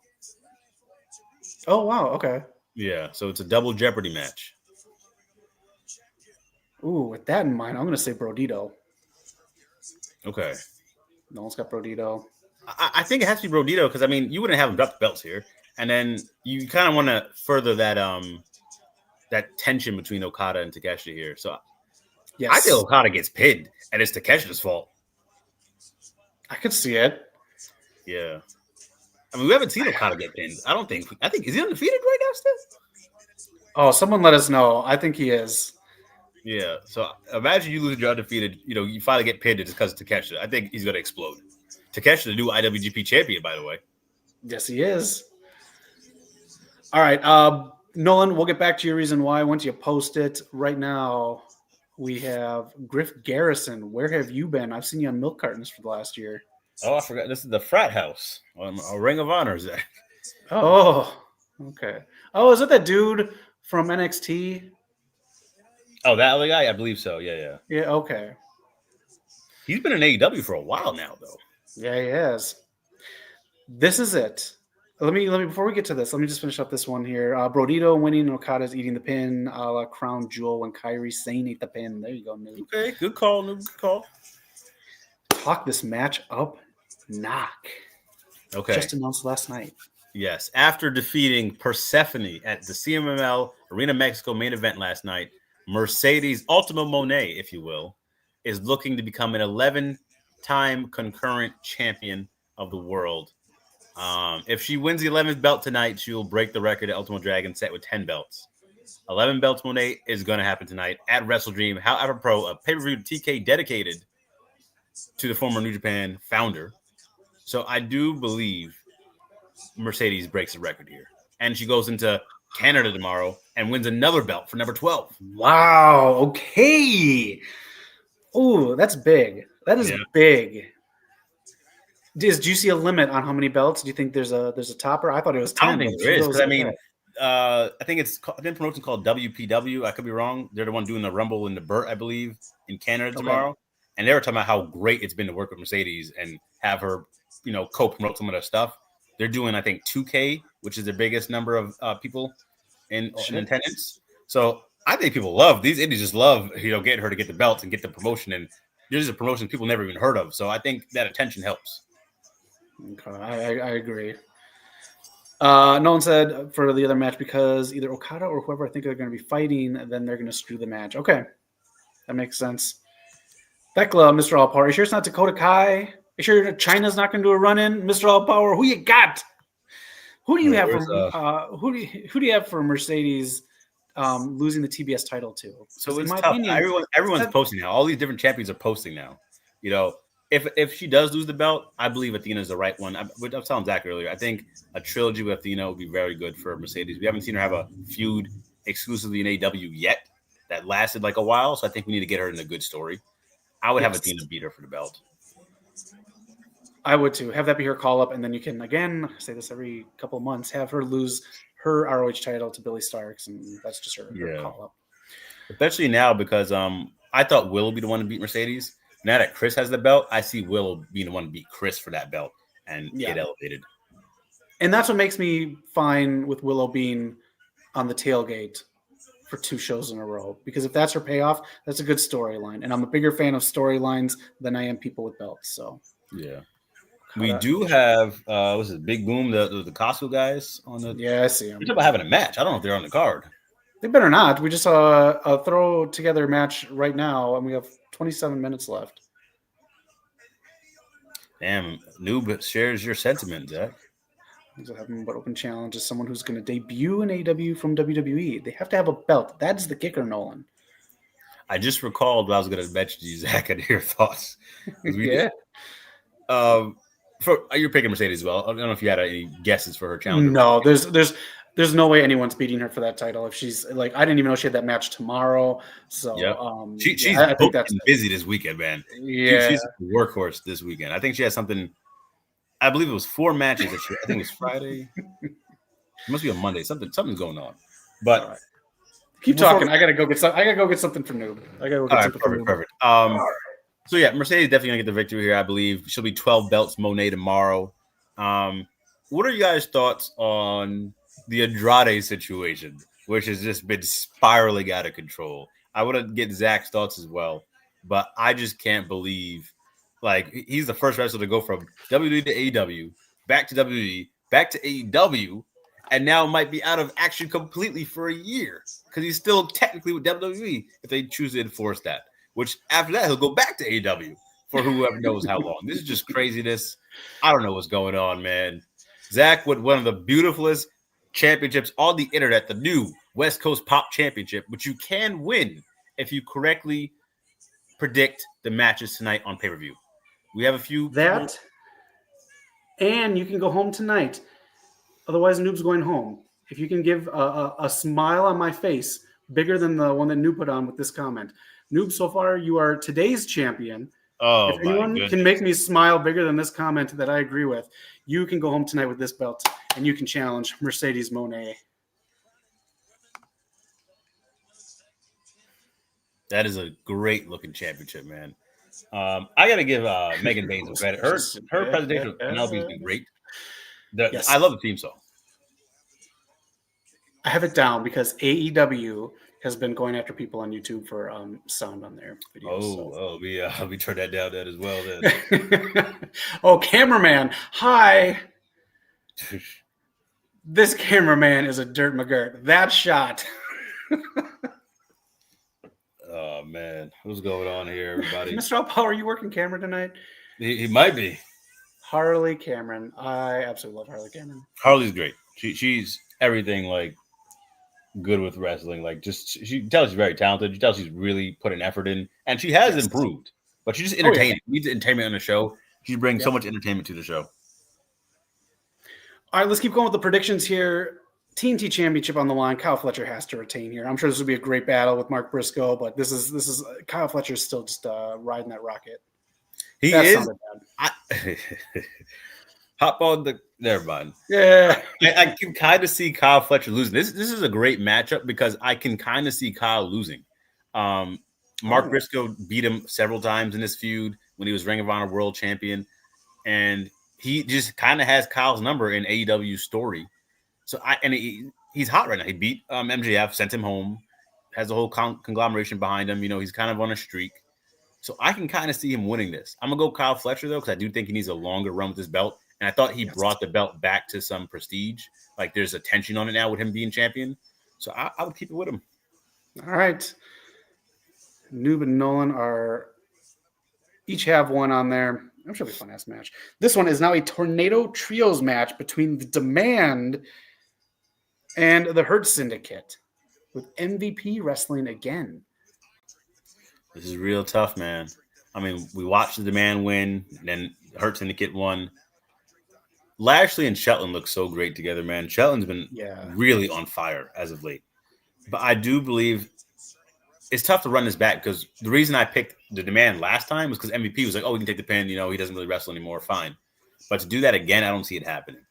Oh, wow, okay. Yeah, so it's a double Jeopardy match. Ooh, with that in mind, I'm going to say Brodito. Okay. No one's got Brodito. I think it has to be Brodito because, I mean, you wouldn't have him drop the belts here. And then you kind of want to further that that tension between Okada and Takeshita here. So yes. I think Okada gets pinned, and it's Takeshita's fault. I could see it. Yeah. I mean, we haven't seen Okada get pinned. I think, is he undefeated right now still? Oh, someone let us know. I think he is. Yeah, so imagine you lose your undefeated, you finally get pinned just because of Takeshita. I think he's going to explode. Takeshita, the new IWGP champion, by the way. Yes, he is. All right, Nolan, we'll get back to your reason why once you post it. Right now, we have Griff Garrison. Where have you been? I've seen you on milk cartons for the last year. Oh, I forgot. This is the frat house. A Ring of Honor, Zach. Oh, okay. Oh, is that that dude from NXT? Oh, that other guy? I believe so. Yeah. Yeah, okay. He's been in AEW for a while now, though. Yeah, he has. This is it. Let me before we get to this, let me just finish up this one here. Brodito winning, Okada's eating the pin, a la Crown Jewel when Kyrie Sane ate the pin. There you go, Noob. Okay, good call, Noob. Good call. Talk this match up, knock. Okay. Just announced last night. Yes, after defeating Persephone at the CMLL Arena Mexico main event last night, Mercedes Ultima Monet, if you will, is looking to become an 11-time concurrent champion of the world. If she wins the 11th belt tonight, she will break the record at Ultimo Dragon set with 10 belts. 11 belts Monet is going to happen tonight at WrestleDream. However, a pay-per-view TK dedicated to the former New Japan founder. So I do believe Mercedes breaks the record here. And she goes into Canada tomorrow and wins another belt for number 12. Wow. Okay. Oh, that's big. That is big. Do you see a limit on how many belts? Do you think there's a topper? I thought it was 10. I don't think there is, because I think it's a promotion called WPW. I could be wrong. They're the one doing the Rumble in the Burt, I believe, in Canada tomorrow. Okay. And they were talking about how great it's been to work with Mercedes and have her, co-promote some of their stuff. They're doing, I think, 2K, which is the biggest number of people in attendance. So I think people love these indies. Just love, getting her to get the belts and get the promotion. And there's a promotion people never even heard of. So I think that attention helps. Okay, I agree. No one said for the other match because either Okada or whoever I think they're going to be fighting, then they're going to screw the match. Okay, that makes sense. Thekla, Mr. All Power. Are you sure it's not Dakota Kai? Are you sure China's not going to do a run-in, Mr. All Power? Who you got? Who do you have for who do you have for Mercedes losing the TBS title to? So it's tough. Everyone's posting now. All these different champions are posting now. If she does lose the belt, I believe Athena is the right one. I was telling Zach earlier, I think a trilogy with Athena would be very good for Mercedes. We haven't seen her have a feud exclusively in AEW yet that lasted like a while, so I think we need to get her in a good story. I would have Athena beat her for the belt. I would too. Have that be her call-up, and then you can, again, say this every couple of months, have her lose her ROH title to Billy Starks, and that's just her call-up. Especially now because I thought Willow would be the one to beat Mercedes. Now that Chris has the belt, I see Willow being the one to beat Chris for that belt and get elevated. And that's what makes me fine with Willow being on the tailgate for 2 shows in a row. Because if that's her payoff, that's a good storyline. And I'm a bigger fan of storylines than I am people with belts. So we do have Big Boom, the Costco guys on the. Yeah, I see them. We're talking about having a match. I don't know if they're on the card. They better not. We just saw a throw together match right now, and we have 27 minutes left. Damn, Noob shares your sentiment, Zach. I have but open challenge is someone who's going to debut in AEW from WWE. They have to have a belt. That's the kicker, Nolan. I just recalled what I was going to mention to you, Zach, and your thoughts. Yeah. You're picking Mercedes as well. I don't know if you had any guesses for her challenge. No, there's no way anyone's beating her for that title. If she's like, I didn't even know she had that match tomorrow. So she's I think that's busy this weekend, man. Yeah, she's a workhorse this weekend. I think she has something. I believe it was 4 matches. I think it was Friday. It must be a Monday. Something's going on. But right. Keep talking. I gotta go get something from Noob. Perfect. So Mercedes definitely gonna get the victory here. I believe she'll be 12 belts Monet tomorrow. What are you guys' thoughts on the Andrade situation, which has just been spiraling out of control? I want to get Zach's thoughts as well, but I just can't believe, he's the first wrestler to go from WWE to AEW, back to WWE, back to AEW, and now might be out of action completely for a year because he's still technically with WWE if they choose to enforce that, which after that, he'll go back to AEW for whoever knows how long. This is just craziness. I don't know what's going on, man. Zach with one of the beautifulest championships on the internet, the new West Coast Pop Championship, which you can win if you correctly predict the matches tonight on pay-per-view. We have a few and you can go home tonight. Otherwise, Noob's going home. if you can give a smile on my face bigger than the one that Noob put on with this comment. Noob, so far you are today's champion. Oh, if anyone can make me smile bigger than this comment that I agree with, you can go home tonight with this belt and you can challenge Mercedes Moné. That is a great looking championship, man. I got to give Megan Bayne some credit. Her presentation with Penelope has been great. Yes. I love the theme song. I have it down because AEW has been going after people on YouTube for sound on their videos. We turned that down as well. Then. Oh, cameraman, hi. This cameraman is a dirt McGirt. That shot. Oh man, what's going on here, everybody? Mr. Alpower, are you working camera tonight? He might be. Harley Cameron. I absolutely love Harley Cameron. Harley's great. She's everything like good with wrestling. Like she tells she's very talented. She tells she's really put an effort in, and she has improved. But she's just entertaining. Needs entertainment on the show. She brings so much entertainment to the show. All right, let's keep going with the predictions here. TNT Championship on the line. Kyle Fletcher has to retain here. I'm sure this will be a great battle with Mark Briscoe, but this is Kyle Fletcher's still just riding that rocket. He is. Hop on the. Never mind. Yeah, I can kind of see Kyle Fletcher losing. This is a great matchup because I can kind of see Kyle losing. Mark Briscoe beat him several times in this feud when he was Ring of Honor World Champion, and he just kind of has Kyle's number in AEW's story. So he's hot right now. He beat MJF, sent him home, has a whole conglomeration behind him. You know, he's kind of on a streak. So I can kind of see him winning this. I'm going to go Kyle Fletcher, though, because I do think he needs a longer run with this belt. And I thought he brought the belt back to some prestige. Like, there's a tension on it now with him being champion. So I would keep it with him. All right. Noob and Nolan each have one on there. I'm sure it'll be a fun-ass match. This one is now a Tornado Trios match between the Demand and the Hurt Syndicate with MVP wrestling again. This is real tough, man. I mean, we watched the Demand win, then Hurt Syndicate won. Lashley and Shelton look so great together, man. Shelton's been really on fire as of late. But I do believe it's tough to run this back because the reason I picked the Demand last time was because MVP was like, oh, we can take the pin. You know, he doesn't really wrestle anymore. Fine. But to do that again, I don't see it happening.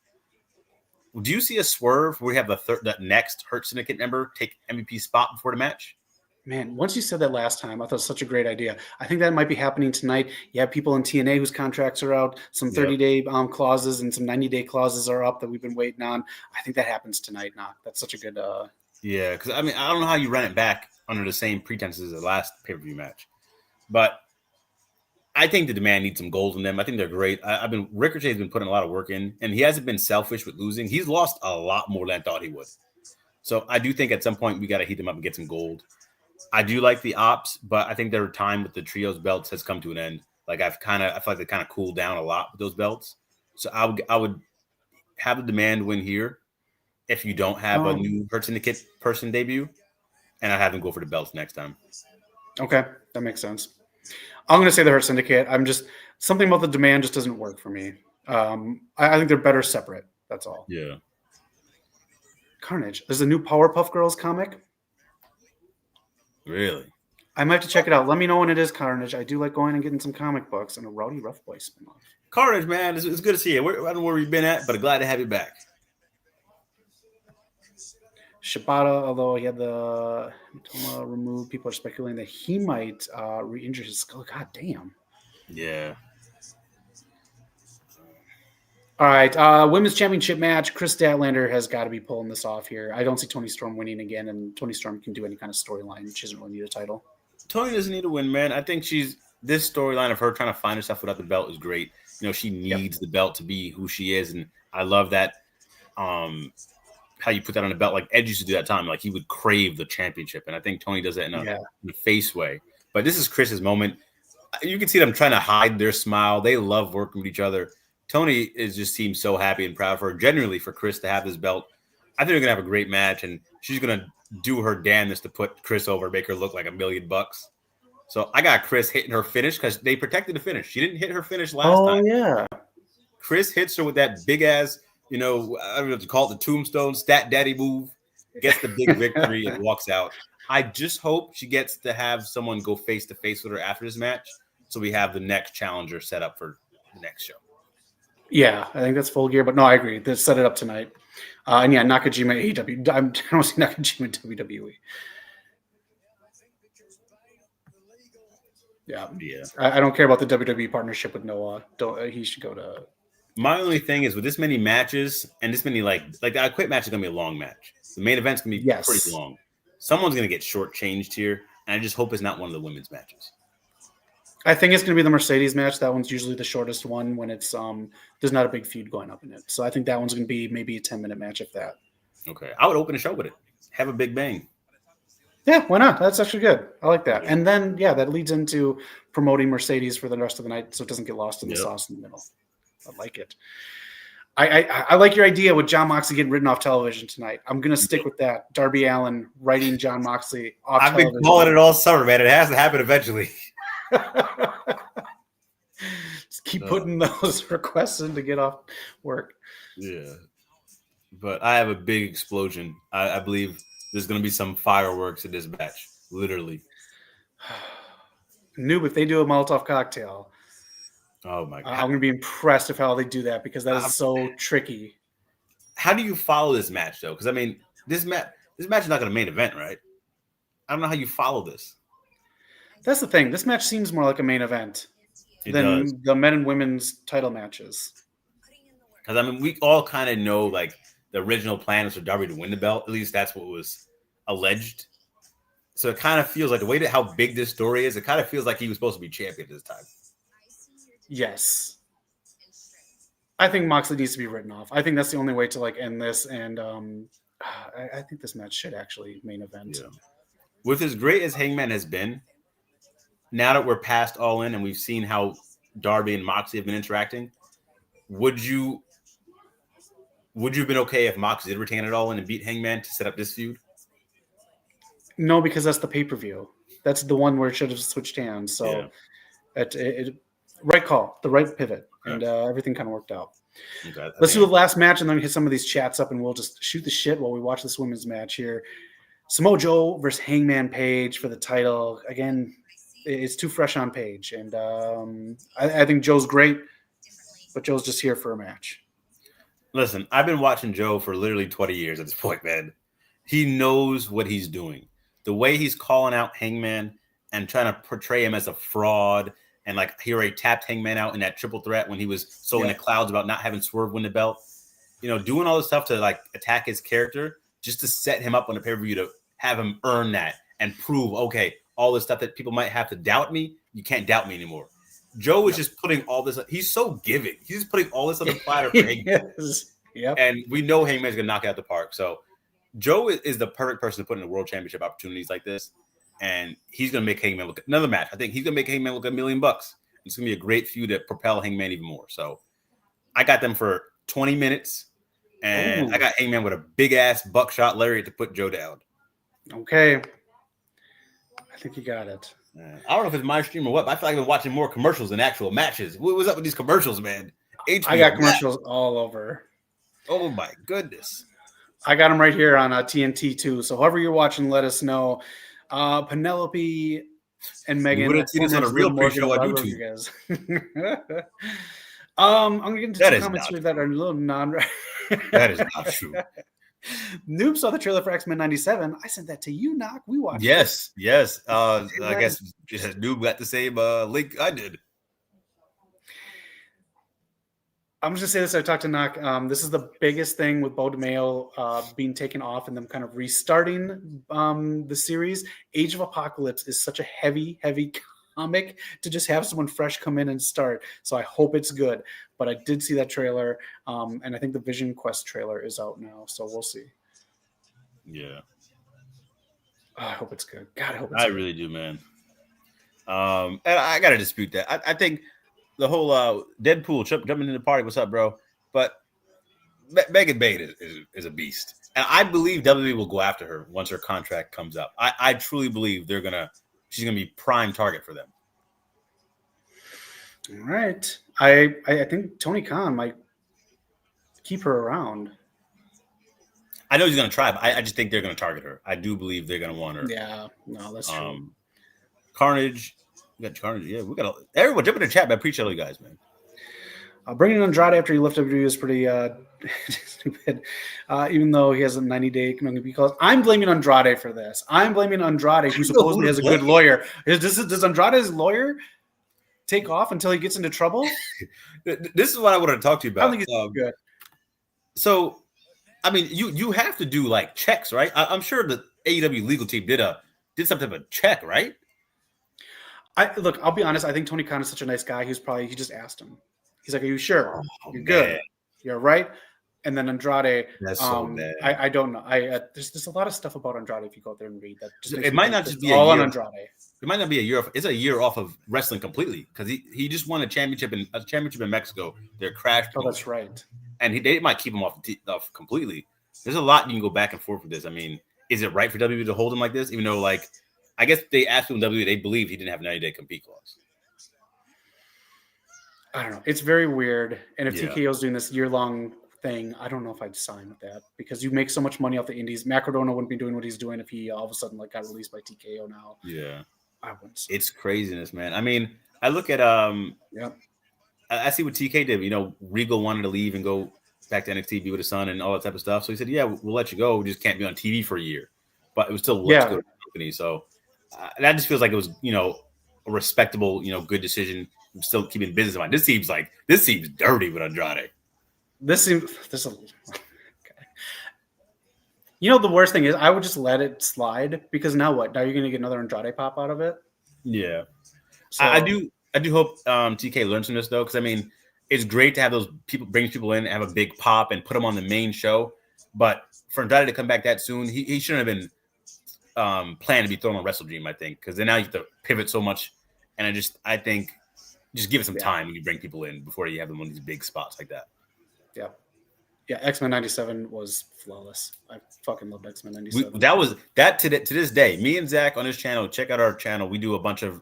Do you see a swerve where we have the next Hurt Syndicate member take MVP's spot before the match? Man, once you said that last time, I thought it was such a great idea. I think that might be happening tonight. You have people in TNA whose contracts are out, some 30-day clauses and some 90-day clauses are up that we've been waiting on. I think that happens tonight. Nah, that's such a good Yeah, because, I mean, I don't know how you run it back under the same pretenses as the last pay-per-view match. But I think the Demand needs some gold in them. I think they're great. Ricochet's been putting a lot of work in, and he hasn't been selfish with losing. He's lost a lot more than I thought he would. So I do think at some point we got to heat them up and get some gold. I do like the Ops, but I think their time with the Trios belts has come to an end. Like I feel like they kind of cooled down a lot with those belts. So I would have the Demand win here if you don't have a new Hurt Syndicate person debut, and I have them go for the belts next time. Okay, that makes sense. I'm going to say the Hurt Syndicate. I'm just something about the Demand just doesn't work for me. I think they're better separate. That's all. Yeah. Carnage. There's a new Powerpuff Girls comic. Really? I might have to check it out. Let me know when it is, Carnage. I do like going and getting some comic books and a Rowdy Rough Boy spinoff. Carnage, man, it's good to see you. I don't know where you've been at, but glad to have you back. Shibata, although he had the hematoma removed, people are speculating that he might re-injure his skull. God damn. Yeah. All right, women's championship match. Chris Statlander has got to be pulling this off here. I don't see Toni Storm winning again, and Toni Storm can do any kind of storyline. She doesn't really need a title. Toni doesn't need a win, man. I think this storyline of her trying to find herself without the belt is great. You know, she needs the belt to be who she is, and I love that. How you put that on a belt, like Edge used to do that time, like he would crave the championship, and I think Toni does that in a face way. But this is Chris's moment. You can see them trying to hide their smile. They love working with each other. Toni just seems so happy and proud for her, genuinely for Chris to have this belt. I think they're gonna have a great match, and she's gonna do her damnedest to put Chris over, make her look like $1 million. So I got Chris hitting her finish because they protected the finish. She didn't hit her finish last time. Oh yeah. Chris hits her with that big ass I don't know what to call it, the tombstone stat daddy move, gets the big victory and walks out. I just hope she gets to have someone go face to face with her after this match, so we have the next challenger set up for the next show. Yeah, I think that's Full Gear, but no, I agree. They set it up tonight. And yeah, Nakajima AEW. I don't see Nakajima WWE. Yeah. I don't care about the WWE partnership with Noah. He should go to. My only thing is with this many matches and this many like the quit match is gonna be a long match. The main event's gonna be pretty long. Someone's gonna get shortchanged here, and I just hope it's not one of the women's matches. I think it's gonna be the Mercedes match. That one's usually the shortest one when it's there's not a big feud going up in it. So I think that one's gonna be maybe a 10-minute match if that. Okay, I would open a show with it. Have a big bang. Yeah, why not? That's actually good. I like that. And then that leads into promoting Mercedes for the rest of the night, so it doesn't get lost in the sauce in the middle. I like it. I like your idea with Jon Moxley getting written off television tonight. I'm going to stick with that. Darby Allin writing Jon Moxley off television. I've been calling it all summer, man. It has to happen eventually. Just keep putting those requests in to get off work. Yeah. But I have a big explosion. I believe there's going to be some fireworks in this match. Literally. Noob, if they do a Molotov cocktail. Oh my God. I'm going to be impressed if how they do that because that is so tricky. How do you follow this match though? Because I mean, this match is not going to main event, right? I don't know how you follow this. That's the thing. This match seems more like a main event than the men and women's title matches. Because I mean, we all kind of know like the original plan was for Darby to win the belt. At least that's what was alleged. So it kind of feels like the way that how big this story is, it kind of feels like he was supposed to be champion this time. Yes. I think Moxley needs to be written off. I think that's the only way to like end this. And I think this match should actually main event. Yeah. With as great as Hangman has been, now that we're past All In and we've seen how Darby and Moxley have been interacting, would you have been okay if Moxley did retain it All In and beat Hangman to set up this feud? No, because that's the pay-per-view. That's the one where it should have switched hands. So right call, the right pivot, and everything kind of worked out. Okay, let's do the last match and then hit some of these chats up, and we'll just shoot the shit while we watch this women's match here. Samoa Joe versus Hangman Page for the title. Again, it's too fresh on Page, and I think Joe's great, but Joe's just here for a match. Listen, I've been watching Joe for literally 20 years at this point, man. He knows what he's doing. The way he's calling out Hangman and trying to portray him as a fraud. And like he already tapped Hangman out in that triple threat when he was so in the clouds about not having Swerve win the belt. Doing all this stuff to like attack his character just to set him up on the pay-per-view to have him earn that and prove, okay, all this stuff that people might have to doubt me, you can't doubt me anymore. Joe is just putting all this. He's so giving. He's just putting all this on the platter for Hangman. Yep. And we know Hangman's going to knock it out the park. So Joe is the perfect person to put in the world championship opportunities like this. And he's going to make Hangman look another match. I think he's going to make Hangman look $1 million. It's going to be a great feud to propel Hangman even more. So I got them for 20 minutes, and I got Hangman with a big ass buckshot lariat to put Joe down. Okay. I think you got it. I don't know if it's my stream or what, but I feel like I've been watching more commercials than actual matches. What was up with these commercials, man? I got commercials all over. Oh my goodness. I got them right here on TNT too. So whoever you're watching, let us know. Penelope and Megan. Would have seen this on a real pre-show on YouTube. I'm going to get into some comments here that are a little That is not true. Noob saw the trailer for X-Men 97. I sent that to you, Knock. We watched it. Yes. I guess Noob got the same link I did. I'm just going to say this. I talked to Knock. This is the biggest thing with Bo DeMayo being taken off and them kind of restarting the series. Age of Apocalypse is such a heavy comic to just have someone fresh come in and start. So I hope it's good. But I did see that trailer, and I think the Vision Quest trailer is out now. So we'll see. Yeah. Oh, I hope it's good. God, I hope it's good. I really do, man. And I got to dispute that. I think the whole Deadpool jumping in the party. What's up, bro? But Megan Bayne is a beast. And I believe WWE will go after her once her contract comes up. I truly believe she's going to be prime target for them. All right. I think Tony Khan might keep her around. I know he's going to try, but I just think they're going to target her. I do believe they're going to want her. Yeah, no, that's true. Carnage. We got Carnage. Yeah, we got everyone jump in the chat, man. Appreciate all you guys, man. Bringing Andrade after he left WWE is pretty stupid, even though he has a 90-day because I'm blaming Andrade for this. I'm blaming Andrade, who supposedly has a good lawyer. Does Andrade's lawyer take off until he gets into trouble? This is what I wanted to talk to you about. I think he's good. So, I mean, you have to do like checks, right? I'm sure the AEW legal team did some type of check, right? Look, I'll be honest. I think Tony Khan is such a nice guy. He just asked him. He's like, "Are you sure? You're good. You're right." And then Andrade, that's so bad. I don't know. There's a lot of stuff about Andrade if you go out there and read that. It might not just be all a on year. Andrade. It might not be a year. It's a year off of wrestling completely because he just won a championship in Mexico. They're crashed. Oh, that's right. And they might keep him off completely. There's a lot you can go back and forth with this. I mean, is it right for WWE to hold him like this? Even though, like, I guess they asked him WWE, they believe he didn't have a 90-day compete clause. I don't know. It's very weird. And if TKO's doing this year-long thing, I don't know if I'd sign with that because you make so much money off the indies. Macrodona wouldn't be doing what he's doing if he all of a sudden got released by TKO now. Yeah. I wouldn't. It's craziness, man. I mean, I look at I see what TK did. You know, Regal wanted to leave and go back to NXT, be with his son and all that type of stuff. So he said, "Yeah, we'll let you go. We just can't be on TV for a year." But it was still good for the company. So that just feels like it was, a respectable, good decision. I'm still keeping business in mind. This seems dirty with Andrade. Okay. The worst thing is I would just let it slide because now what? Now you're going to get another Andrade pop out of it. Yeah, so, I do hope TK learns from this though, because I mean, it's great to have those people bring people in, and have a big pop, and put them on the main show. But for Andrade to come back that soon, he shouldn't have been planned to be thrown on WrestleDream. I think because then now you have to pivot so much, and I think just give it some time when you bring people in before you have them on these big spots like that. Yeah. Yeah, X-Men 97 was flawless. I fucking loved X-Men 97. To this day. Me and Zach on his channel, check out our channel. We do a bunch of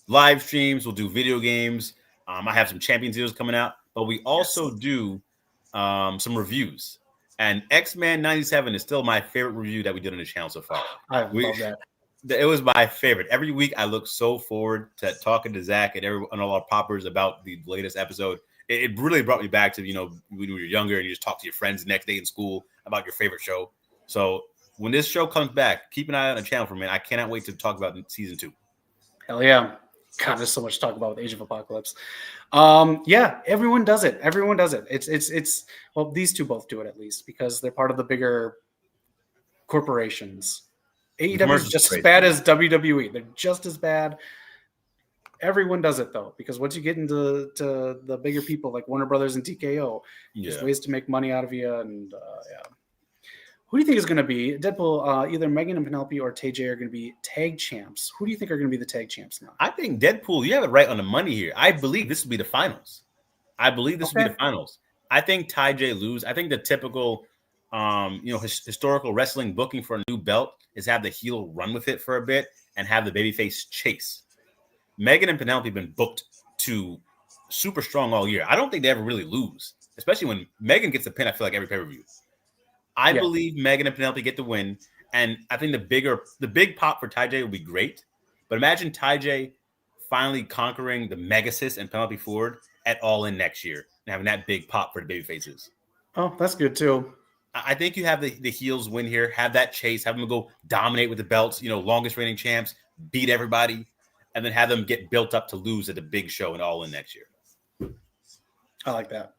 live streams. We'll do video games. I have some Champions videos coming out, but we also do some reviews. And X-Men 97 is still my favorite review that we did on the channel so far. I love that. It was my favorite. Every week I look so forward to talking to Zach and all our poppers about the latest episode. It really brought me back to, when you were younger and you just talk to your friends the next day in school about your favorite show. So when this show comes back, keep an eye on the channel for me. I cannot wait to talk about season 2. Hell yeah. God, there's so much to talk about with Age of Apocalypse. Yeah, everyone does it. Everyone does it. It's well, these two both do it at least because they're part of the bigger corporations. AEW is just as bad as WWE. They're just as bad. Everyone does it though, because once you get into the bigger people like Warner Brothers and TKO, there's ways to make money out of you. And who do you think is going to be Deadpool? Either Megan and Penelope or TJ are going to be tag champs. Who do you think are going to be the tag champs now? I think Deadpool. You have it right on the money here. I believe this will be the finals. I think Ty J lose. I think the typical, historical wrestling booking for a new belt is have the heel run with it for a bit and have the babyface chase. Megan and Penelope have been booked to super strong all year. I don't think they ever really lose, especially when Megan gets the pin. I feel like every pay-per-view. I believe Megan and Penelope get the win, and I think the big pop for Ty J will be great. But imagine Ty J finally conquering the Megasis and Penelope Ford at All In next year and having that big pop for the baby faces. Oh, that's good too. I think you have the heels win here, have that chase, have them go dominate with the belts, longest reigning champs, beat everybody, and then have them get built up to lose at the big show and All In next year. I like that.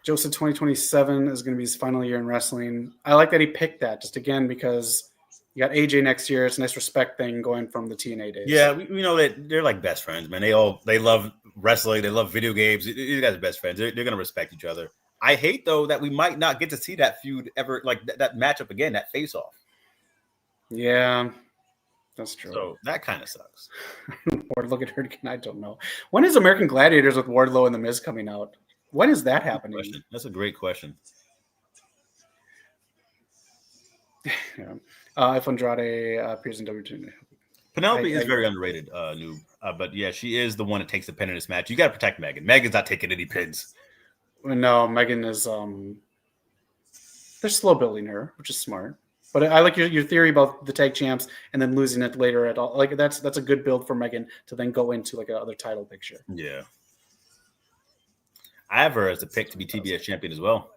Joe said 2027 is going to be his final year in wrestling. I like that he picked that just again because you got AJ next year. It's a nice respect thing going from the TNA days. Yeah, we know that they're like best friends, man. They love wrestling. They love video games. These guys are best friends. They're going to respect each other. I hate though that we might not get to see that feud ever, like that matchup again, that face off. Yeah. That's true. So that kind of sucks. Ward, look at her again. I don't know. When is American Gladiators with Wardlow and The Miz coming out? When is that happening? That's a great question. Yeah. If Andrade appears in WWE. Penelope is very underrated, noob. But yeah, she is the one that takes the pin in this match. You got to protect Megan. Megan's not taking any pins. No, Megan is they're slow building her, which is smart. But I like your theory about the tag champs and then losing it later at all. Like that's a good build for Megan to then go into like another title picture. Yeah. I have her as a pick to be TBS champion as well.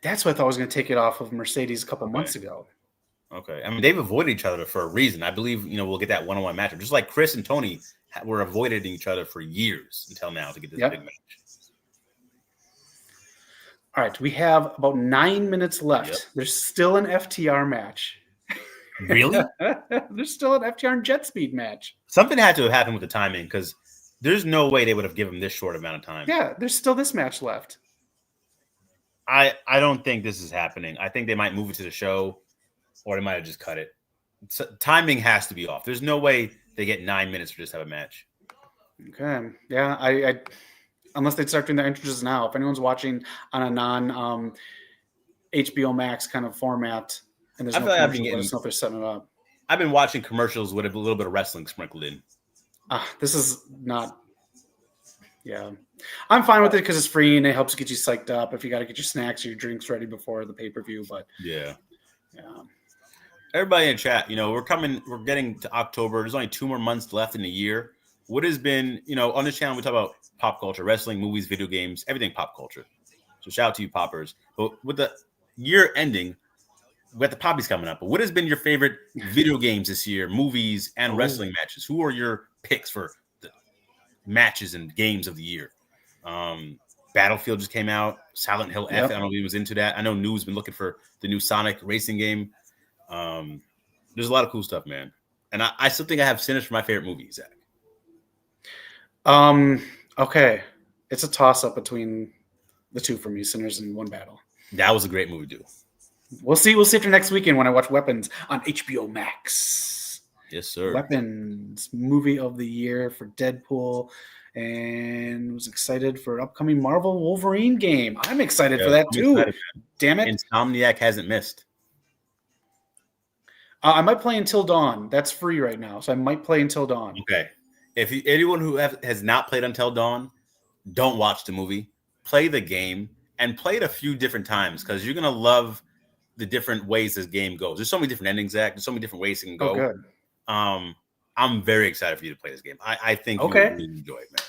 That's what I thought I was going to take it off of Mercedes a couple months ago. Okay. I mean, they've avoided each other for a reason. I believe, we'll get that one-on-one matchup. Just like Chris and Tony were avoiding each other for years until now to get this big match. All right. We have about 9 minutes left. Yep. There's still an FTR match. Really? There's still an FTR and Jetspeed match. Something had to have happened with the timing because there's no way they would have given this short amount of time. Yeah, there's still this match left. I don't think this is happening. I think they might move it to the show, or they might have just cut it. Timing has to be off. There's no way they get 9 minutes for just have a match. Okay. Yeah, I unless they start doing their entrances now. If anyone's watching on a non HBO Max kind of format, and there's no commercials, let us know if they're setting it up. I've been watching commercials with a little bit of wrestling sprinkled in. This is not. Yeah, I'm fine with it because it's free and it helps get you psyched up. If you got to get your snacks or your drinks ready before the pay-per-view, but yeah. Everybody in chat, we're getting to October. There's only 2 more months left in the year. What has been, on this channel, we talk about pop culture, wrestling, movies, video games, everything pop culture. So shout out to you poppers. But with the year ending, we got the poppies coming up. But what has been your favorite video games this year, movies and wrestling matches? Who are your picks for the matches and games of the year? Battlefield just came out. Silent Hill F. I don't know if he was into that. I know New's been looking for the new Sonic racing game. There's a lot of cool stuff, man. And I still think I have Sinners for my favorite movie, Zach. Okay. It's a toss-up between the two for me, Sinners and One Battle. That was a great movie, dude. We'll see after next weekend when I watch Weapons on HBO Max. Yes, sir. Weapons, movie of the year for Deadpool, and was excited for upcoming Marvel Wolverine game. I'm excited for that too. Damn it. Insomniac hasn't missed. I might play Until Dawn. That's free right now, so I might play Until Dawn. Okay. If anyone who has not played Until Dawn, don't watch the movie. Play the game and play it a few different times because you're gonna love the different ways this game goes. There's so many different endings, Zach. There's so many different ways it can go. Oh, good. I'm very excited for you to play this game. I think you will really enjoy it, man.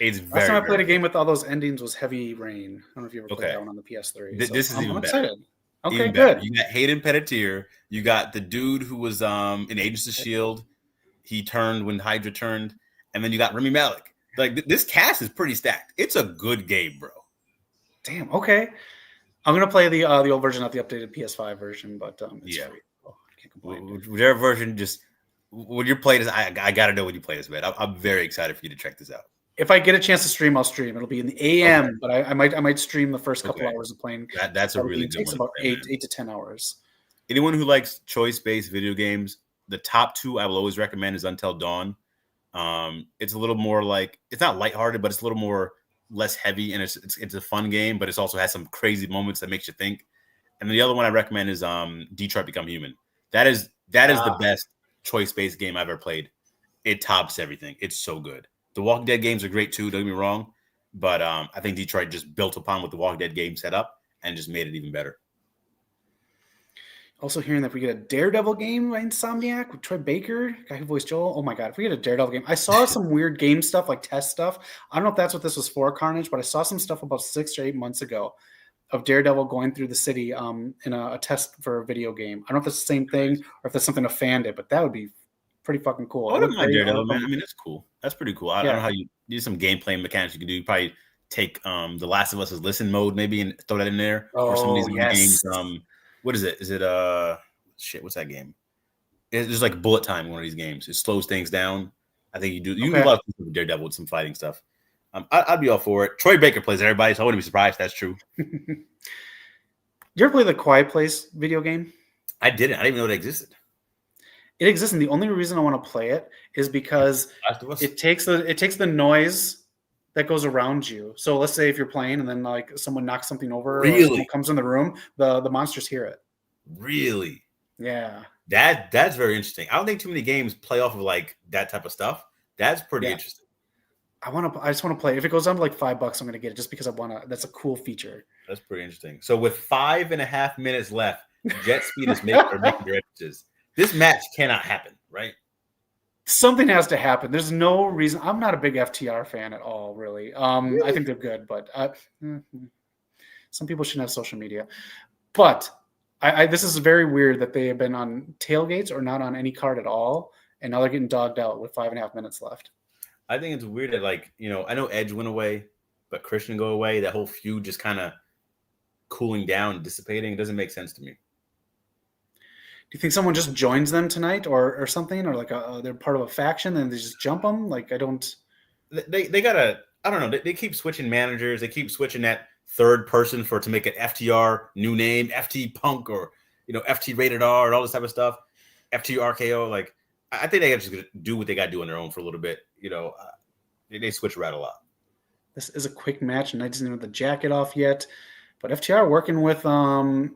It's very. Last time I played a game with all those endings was Heavy Rain. I don't know if you ever played that one on the PS3. This is even better. Excited. Okay, even good. Better. You got Hayden Panettiere. You got the dude who was in Agents of S.H.I.E.L.D. He turned when Hydra turned. And then you got Rami Malek. Like, this cast is pretty stacked. It's a good game, bro. Damn, okay. I'm going to play the old version, not the updated PS5 version, but it's free. Oh, I can't complain. Whichever version, just when you play this, I got to know when you play this, man. I'm very excited for you to check this out. If I get a chance to stream, I'll stream. It'll be in the AM, but I might stream the first couple hours of playing. That's a really good one. It takes about 8 to 10 hours. Anyone who likes choice-based video games, the top 2 I will always recommend is Until Dawn. It's a little more like, it's not lighthearted, but it's a little more less heavy, and it's a fun game, but it also has some crazy moments that makes you think. And then the other one I recommend is Detroit Become Human. That is the best choice-based game I've ever played. It tops everything. It's so good. The Walking Dead games are great too, don't get me wrong, but I think Detroit just built upon what the Walking Dead game set up and just made it even better. Also hearing that if we get a Daredevil game by Insomniac with Troy Baker, guy who voiced Joel. Oh my God, if we get a Daredevil game. I saw some weird game stuff, like test stuff. I don't know if that's what this was for, Carnage, but I saw some stuff about 6 or 8 months ago of Daredevil going through the city in a test for a video game. I don't know if that's the same thing or if that's something a fan did, but that would be pretty fucking cool. I wouldn't mind Daredevil, man. I mean, that's cool. That's pretty cool. I don't know how you do some gameplay mechanics you can do. You probably take The Last of Us' listen mode maybe and throw that in there. Or some of these games. What is it? Is it what's that game? It's like bullet time in one of these games. It slows things down. I think you do. You can do a lot of things with Daredevil with some fighting stuff. I'd be all for it. Troy Baker plays everybody, so I wouldn't be surprised if that's true. You ever play the Quiet Place video game? I didn't. I didn't even know it existed. It exists, and the only reason I want to play it is because it takes the noise that goes around you. So let's say if you're playing and then like someone knocks something over, or someone comes in the room, the monsters hear it. Really? Yeah. That's very interesting. I don't think too many games play off of like that type of stuff. That's pretty interesting. I just want to play. If it goes down to like $5, I'm gonna get it just because I want to. That's a cool feature. That's pretty interesting. So with 5.5 minutes left, Jetspeed is making their entrances. This match cannot happen, right? Something has to happen. There's no reason. I'm not a big FTR fan at all, really. I think they're good, but some people shouldn't have social media. But this is very weird that they have been on tailgates or not on any card at all, and now they're getting dogged out with 5.5 minutes left. I think it's weird that, like, I know Edge went away, but Christian go away. That whole feud just kind of cooling down, dissipating. It doesn't make sense to me. Do you think someone just joins them tonight or something, or like they're part of a faction and they just jump them? Like, I don't. They gotta. I don't know. They keep switching managers. They keep switching that third person to make an FTR new name, FT Punk, or FT Rated R, and all this type of stuff. FT RKO. Like, I think they gotta just do what they gotta do on their own for a little bit. They switch around a lot. This is a quick match, and I doesn't even have the jacket off yet. But FTR working with some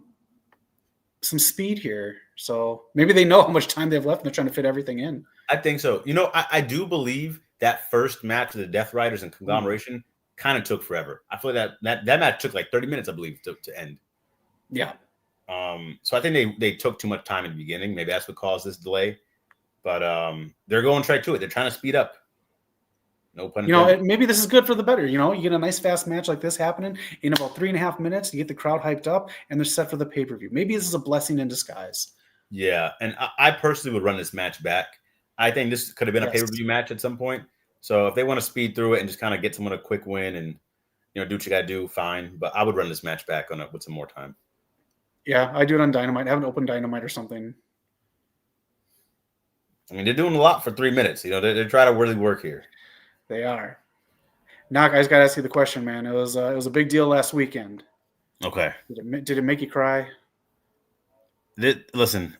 speed here. So maybe they know how much time they have left and they're trying to fit everything in. I think so. I do believe that first match of the Death Riders and Conglomeration kind of took forever. I feel that match took like 30 minutes, I believe, to end. Yeah. So I think they took too much time in the beginning. Maybe that's what caused this delay. But they're going straight to it. They're trying to speed up. No pun intended. Maybe this is good for the better. You get a nice fast match like this happening in about 3.5 minutes. You get the crowd hyped up, and they're set for the pay-per-view. Maybe this is a blessing in disguise. Yeah, and I personally would run this match back. I think this could have been a pay-per-view match at some point. So if they want to speed through it and just kind of get someone a quick win and do what you got to do, fine. But I would run this match back on it with some more time. Yeah, I do it on Dynamite. I have an open Dynamite or something. I mean, they're doing a lot for 3 minutes. They're trying to really work here. They are. Knock, I just got to ask you the question, man. It was a big deal last weekend. Okay. Did it make you cry? Listen,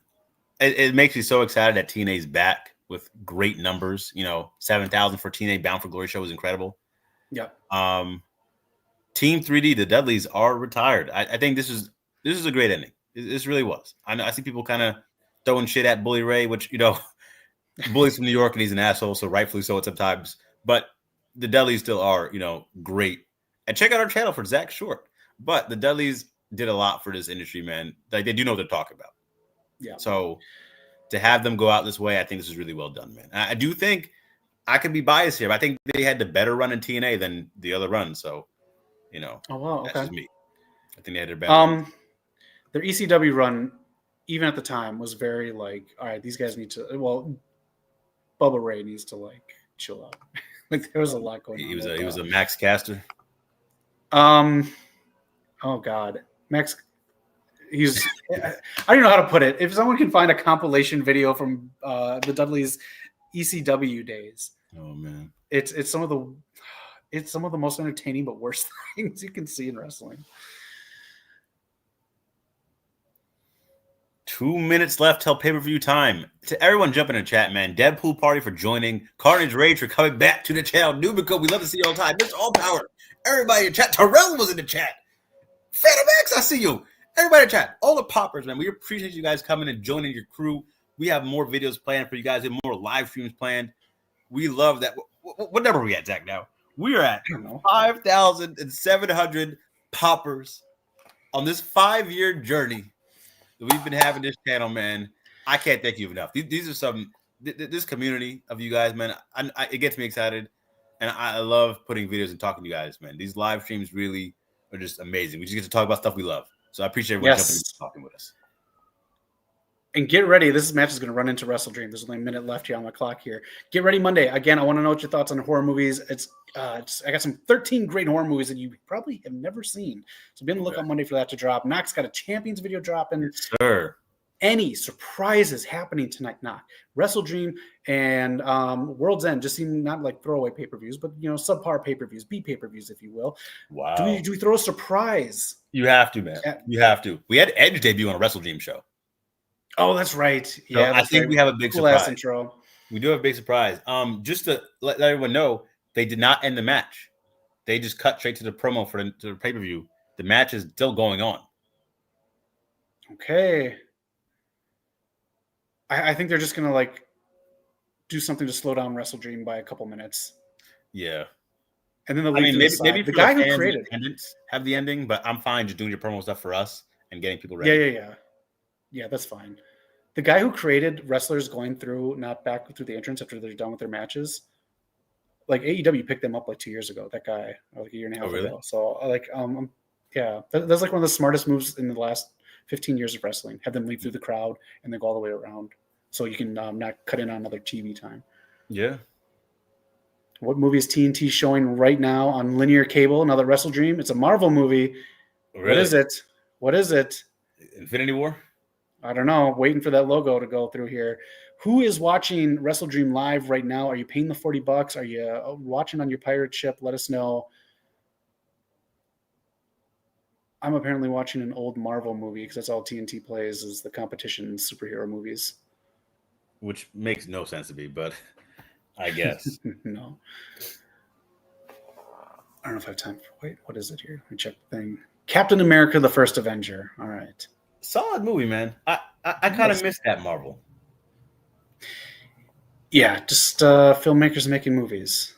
it makes me so excited that TNA's back with great numbers. 7,000 for TNA Bound for Glory show was incredible. Yeah. Team 3D, the Dudleys are retired. I think this is a great ending. This really was. I see people kind of throwing shit at Bully Ray, which Bully's from New York and he's an asshole, so rightfully so sometimes. But the Dudleys still are, great. And check out our channel for Zach Short. But the Dudleys did a lot for this industry, man. Like, they do know what they're talking about. Yeah. So to have them go out this way, I think this is really well done, man. I do think I could be biased here, but I think they had the better run in TNA than the other run. So, Oh wow, okay. That's just me. I think they had their better run. Their ECW run, even at the time, was very like, all right, these guys need to. Well, Bubba Ray needs to chill out. Like, there was a lot going on. He was a Max Caster. Oh God, Max. I don't know how to put it. If someone can find a compilation video from the Dudleys ECW days, oh man, it's some of the most entertaining but worst things you can see in wrestling. 2 minutes left till pay-per-view time. To everyone jumping in the chat, man. Deadpool Party for joining. Carnage Rage for coming back to the channel. Nubico, we love to see you all the time. Mr. All Power. Everybody in chat. Terrell was in the chat. Phantom X, I see you. Everybody in chat. All the poppers, man. We appreciate you guys coming and joining your crew. We have more videos planned for you guys. We have more live streams planned. We love that. What number are we at, Zach, now? We are at 5,700 poppers on this 5-year journey that we've been having this channel, man. I can't thank you enough. These are this community of you guys, man. It gets me excited, and I love putting videos and talking to you guys, man. These live streams really are just amazing. We just get to talk about stuff we love. So I appreciate everyone jumping in and talking with us. And get ready. This match is going to run into WrestleDream. There's only a minute left here on my clock here. Get ready Monday. Again, I want to know what your thoughts on horror movies. I got some 13 great horror movies that you probably have never seen. So be on the lookout Monday for that to drop. Knox got a Champions video dropping. Yes, sir. Any surprises happening tonight? Knock. WrestleDream and World's End just seem not like throwaway pay-per-views, but subpar pay-per-views, B pay-per-views, if you will. Wow. Do we throw a surprise? You have to, man. You have to. We had Edge debut on a WrestleDream show. Oh, that's right. Yeah, so I think we have a big surprise. Intro. We do have a big surprise. Just to let everyone know, they did not end the match. They just cut straight to the promo for the pay-per-view. The match is still going on. Okay. I think they're just gonna do something to slow down WrestleDream by a couple minutes. Yeah. And then the I mean, maybe the for guy the who fans created and attendants have the ending, but I'm fine just doing your promo stuff for us and getting people ready. Yeah, that's fine. The guy who created wrestlers going through not back through the entrance after they're done with their matches, like AEW picked them up like 2 years ago. That guy, like a year and a half ago. So yeah, that's like one of the smartest moves in the last 15 years of wrestling. Have them leave through the crowd and then go all the way around, so you can not cut in on another TV time. Yeah. What movie is TNT showing right now on linear cable? Another WrestleDream? It's a Marvel movie. Really? What is it? What is it? Infinity War? I don't know. Waiting for that logo to go through here. Who is watching WrestleDream live right now? Are you paying the $40? Are you watching on your pirate ship? Let us know. I'm apparently watching an old Marvel movie because that's all TNT plays is the competition in superhero movies. Which makes no sense to me, but I guess. No. I don't know if I have time. Wait, what is it here? Let me check the thing. Captain America, the First Avenger. All right. Solid movie, man. I kind of missed that Marvel. Yeah, just filmmakers making movies.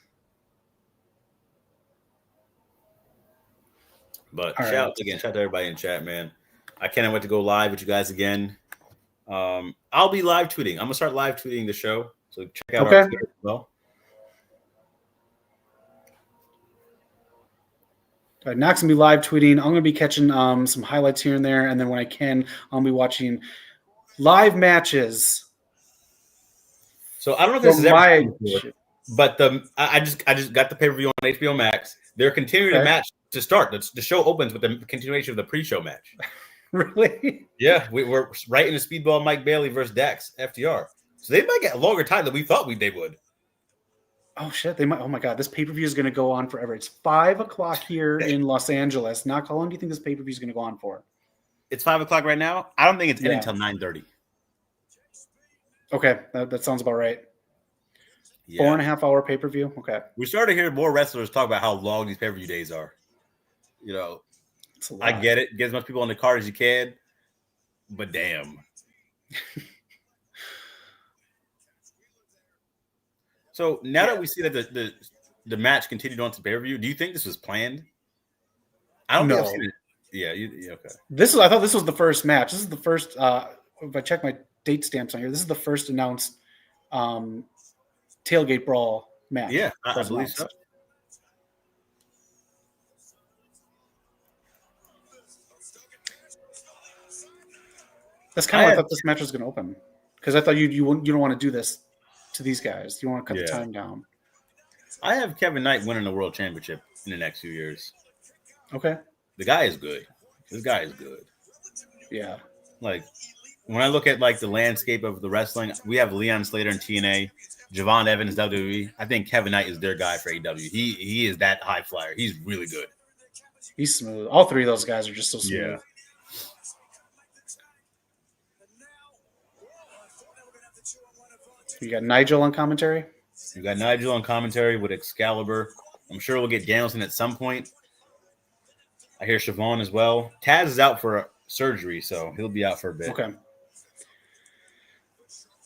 But shout out to everybody in chat, man. I can't wait to go live with you guys again. I'll be live tweeting. I'm gonna start live tweeting the show, so check out our Twitter as well. Knox gonna be live tweeting. I'm gonna be catching some highlights here and there, and then when I can, I'll be watching live matches. So I don't know if this is ever before, but I just got the pay-per-view on HBO Max. They're continuing the match to start. The show opens with the continuation of the pre-show match. Really? Yeah, we're right in the speedball Mike Bailey versus Dax FTR. So they might get a longer time than we thought they would. Oh shit! They might. Oh my god! This pay-per-view is going to go on forever. It's 5:00 here in Los Angeles. Knock, how long do you think this pay-per-view is going to go on for? It's 5:00 right now. I don't think it's ending until 9:30. Okay, that sounds about right. Yeah. 4.5 hour pay-per-view. Okay. We started hearing more wrestlers talk about how long these pay-per-view days are. You know, I get it. Get as much people on the card as you can, but damn. So now that we see that the match continued on to pay-per-view, do you think this was planned? I don't know. Yeah, okay. I thought this was the first match. This is the first. If I check my date stamps on here, this is the first announced tailgate brawl match. Yeah, I believe so. That's kind of why I thought this match was going to open, because I thought you don't want to do this to these guys. You want to cut the time down. I have Kevin Knight winning the world championship in the next few years. Okay. The guy is good. This guy is good. Yeah. Like, when I look at like the landscape of the wrestling, we have Leon Slater in TNA, Javon Evans WWE. I think Kevin Knight is their guy for AEW. He is that high flyer. He's really good. He's smooth. All three of those guys are just so smooth. Yeah. You got Nigel on commentary? You got Nigel on commentary with Excalibur. I'm sure we'll get Danielson at some point. I hear Siobhan as well. Taz is out for surgery, so he'll be out for a bit. Okay.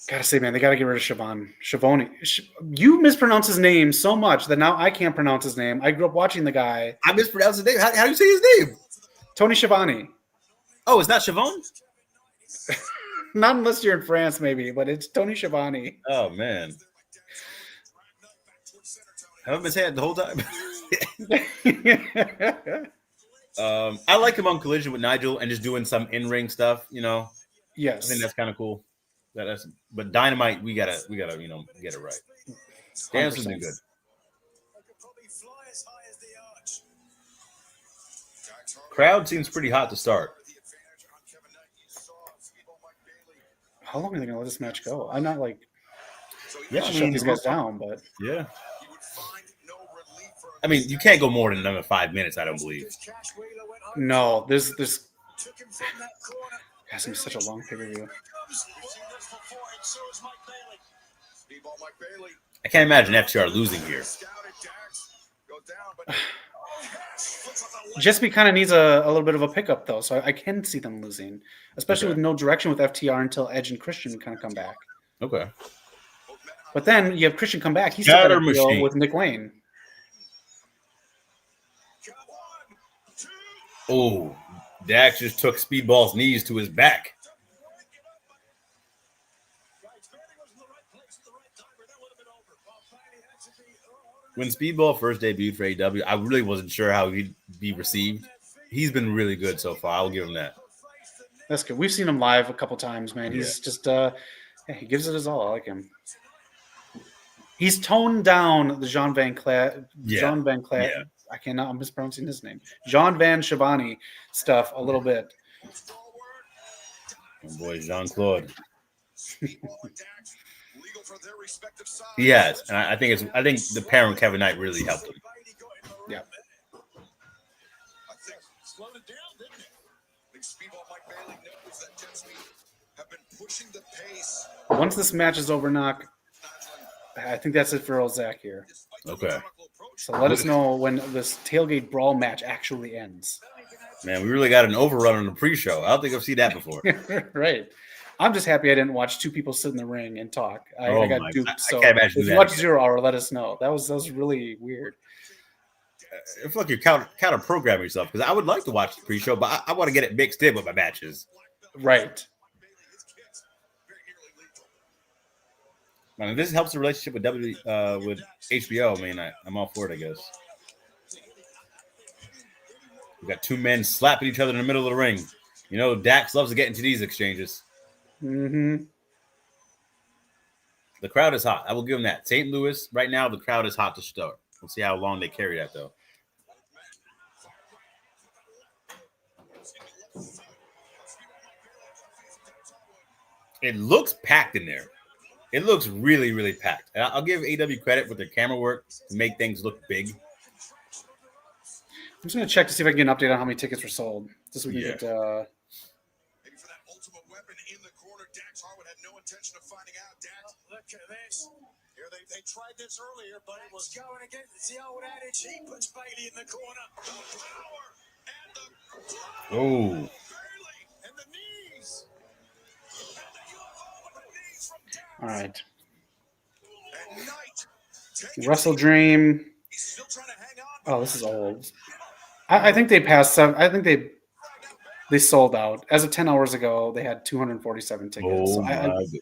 Gotta say, man, they gotta get rid of Siobhan. Schiavone. You mispronounce his name so much that now I can't pronounce his name. I grew up watching the guy. I mispronounced his name. How do you say his name? Tony Schiavone. Oh, it's not Siobhan? Not unless you're in France, maybe, but it's Tony Schiavone. Oh, man. Haven't been saying it the whole time. I like him on Collision with Nigel and just doing some in-ring stuff, you know. Yes. I think that's kind of cool. But Dynamite, we gotta, get it right. Danielson's been good. Crowd seems pretty hot to start. How long are they gonna let this match go? I'm not like shut these guys down, but yeah. I mean, you can't go more than another 5 minutes, I don't believe. No, there's gosh, it's such a long pay-per-view. I can't imagine FTR losing here. Jetspeed kind of needs a little bit of a pickup, though, so I can see them losing, especially with no direction with FTR until Edge and Christian kind of come back. Okay. But then you have Christian come back. He's still got a deal with Nick Wayne. Oh, Dax just took Speedball's knees to his back. When Speedball first debuted for AEW, I really wasn't sure how he'd be received. He's been really good so far. I'll give him that. That's good. We've seen him live a couple times, man. He's just he gives it his all. I like him. He's toned down the Jean Van Clat. Yeah. I cannot. I'm mispronouncing his name. Jean Van Schiavone stuff a little bit. Oh boy, Jean-Claude. He has, and I think the pairing with Kevin Knight really helped him. Yeah. Once this match is over, Knock, I think that's it for old Zach here. Okay. So let us know when this tailgate brawl match actually ends. Man, we really got an overrun on the pre-show. I don't think I've seen that before. Right. I'm just happy I didn't watch two people sit in the ring and talk. I got duped. So I can't imagine if you that watch again. 0 Hour, let us know. That was really weird. I feel like you're counter programming yourself because I would like to watch the pre-show, but I want to get it mixed in with my matches. Right. I mean, this helps the relationship with with HBO. I mean, I'm all for it, I guess. We got two men slapping each other in the middle of the ring. You know, Dax loves to get into these exchanges. Mm-hmm. The crowd is hot. I will give them that. St. Louis, right now, the crowd is hot to start. We'll see how long they carry that, though. It looks packed in there. It looks really, really packed. And I'll give AEW credit with their camera work to make things look big. I'm just going to check to see if I can get an update on how many tickets were sold. Just so we can get... Maybe for that ultimate weapon in the corner, Dax Harwood had no intention of finding out. Dax, look at this. Here they tried this earlier, but it was going against the old adage. He puts Bailey in the corner. The power and the Oh. Bailey and the knees. And the UFO with the knees from Dax. All right. And Knight taking WrestleDream. He's still trying to hang on. Oh, this is old. I think they passed some. I think they sold out. As of 10 hours ago, they had 247 tickets. Oh, So my goodness.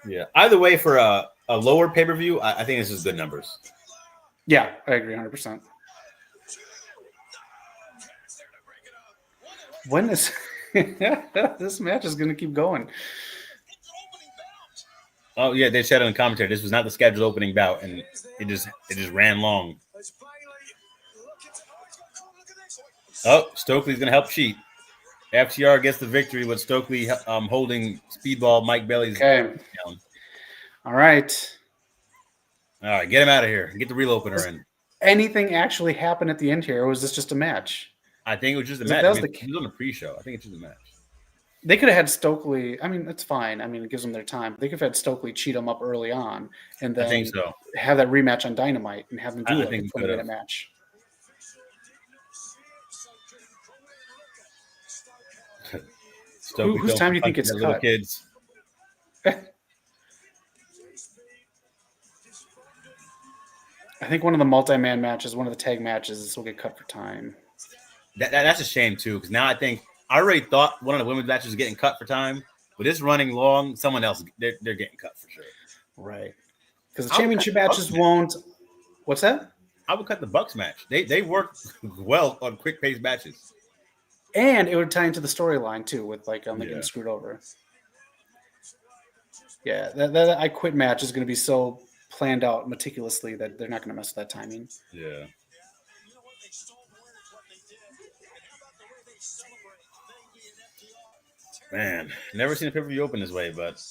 Yeah. Either way, for a lower pay-per-view, I think this is good numbers. Yeah, I agree 100%. When is this match is going to keep going? Oh, yeah, they said on the commentary this was not the scheduled opening bout, and it just ran long. Oh, Stokely's going to help cheat. FTR gets the victory with Stokely holding Speedball Mike Bailey's down. All right. All right, get him out of here. Get the real opener in. Anything actually happen at the end here, or was this just a match? I think it was just a That match. was He was on the pre-show. I think it's just a match. They could have had Stokely. I mean, it's fine. I mean, it gives them their time. They could have had Stokely cheat them up early on, and then I think so. have that rematch on Dynamite and have them do I like a think 20-minute match. Stokely Whose time do you think it's little cut? kids. I think one of the multi-man matches, one of the tag matches, will get cut for time. That's a shame too, because now I already thought one of the women's matches was getting cut for time, but it's running long. Someone else, they're getting cut for sure. Right. Because the championship matches won't. What's that? I would cut the Bucks match. They work well on quick paced matches. And it would tie into the storyline too, with like them Yeah. getting screwed over. Yeah, that I Quit match is going to be so planned out meticulously that they're not going to mess with that timing. Yeah. Man, never seen a pay-per-view open this way, but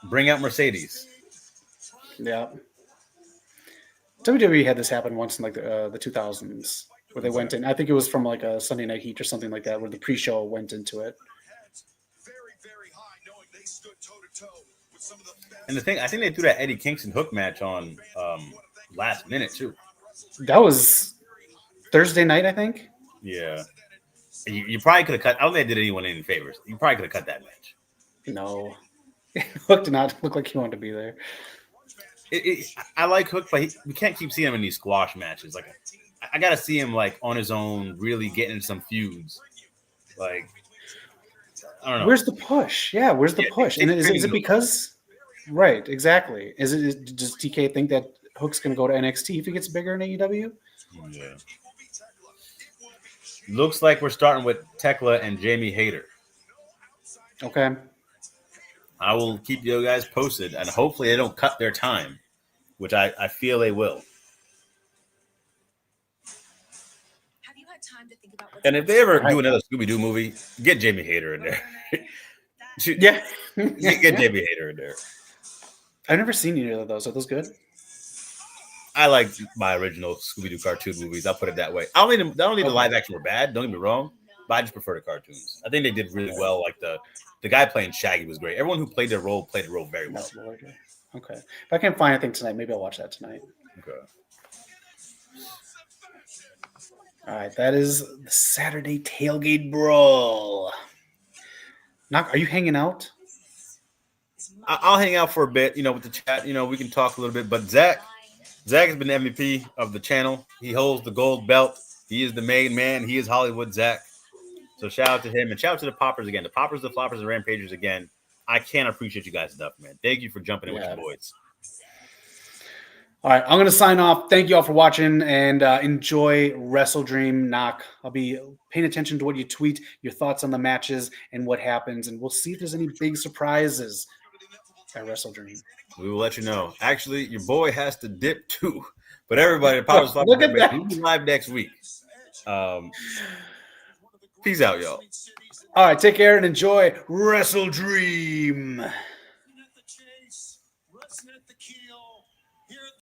bring out Mercedes. Yeah. WWE had this happen once in like the 2000s where they went in. I think it was from like a Sunday Night Heat or something like that, where the pre-show went into it. And the thing, I think they threw that Eddie Kingston hook match on last minute too. That was Thursday night, I think. Yeah. You probably could have cut. I don't think they did anyone any favors. You probably could have cut that match. No. Hook did not look like he wanted to be there. I like Hook, but we can't keep seeing him in these squash matches. Like, I got to see him like on his own, really getting in some feuds. Like, I don't know. Where's the push? Yeah, where's the push? And is it because? Right, exactly. Does TK think that Hook's going to go to NXT if he gets bigger in AEW? Yeah. Looks like we're starting with Tekla and Jamie Hayter. Okay. I will keep you guys posted, and hopefully they don't cut their time, which I feel they will. Have you had time to think about And if they ever do another Scooby-Doo movie, get Jamie Hayter in there. Yeah. Get Jamie Hayter in there. I've never seen either of those. Are those good? I like my original Scooby-Doo cartoon movies. I'll put it that way. I don't think the live action were bad. Don't get me wrong, but I just prefer the cartoons. I think they did really well. Like the guy playing Shaggy was great. Everyone who played the role very well. Okay. If I can't find anything tonight, maybe I'll watch that tonight. Okay. All right. That is the Saturday Tailgate Brawl. Knock, are you hanging out? I'll hang out for a bit, with the chat. We can talk a little bit. But Zach has been the MVP of the channel. He holds the gold belt. He is the main man. He is Hollywood Zach. So shout out to him and shout out to the Poppers again. The Poppers, the Floppers, and Rampagers again. I can't appreciate you guys enough, man. Thank you for jumping in with your boys. All right, I'm going to sign off. Thank you all for watching and enjoy WrestleDream. Knock. I'll be paying attention to what you tweet, your thoughts on the matches and what happens, and we'll see if there's any big surprises at WrestleDream. We will let you know. Actually, your boy has to dip too. But everybody, look at that. We'll be live next week. Peace out, y'all. All right, take care and enjoy WrestleDream.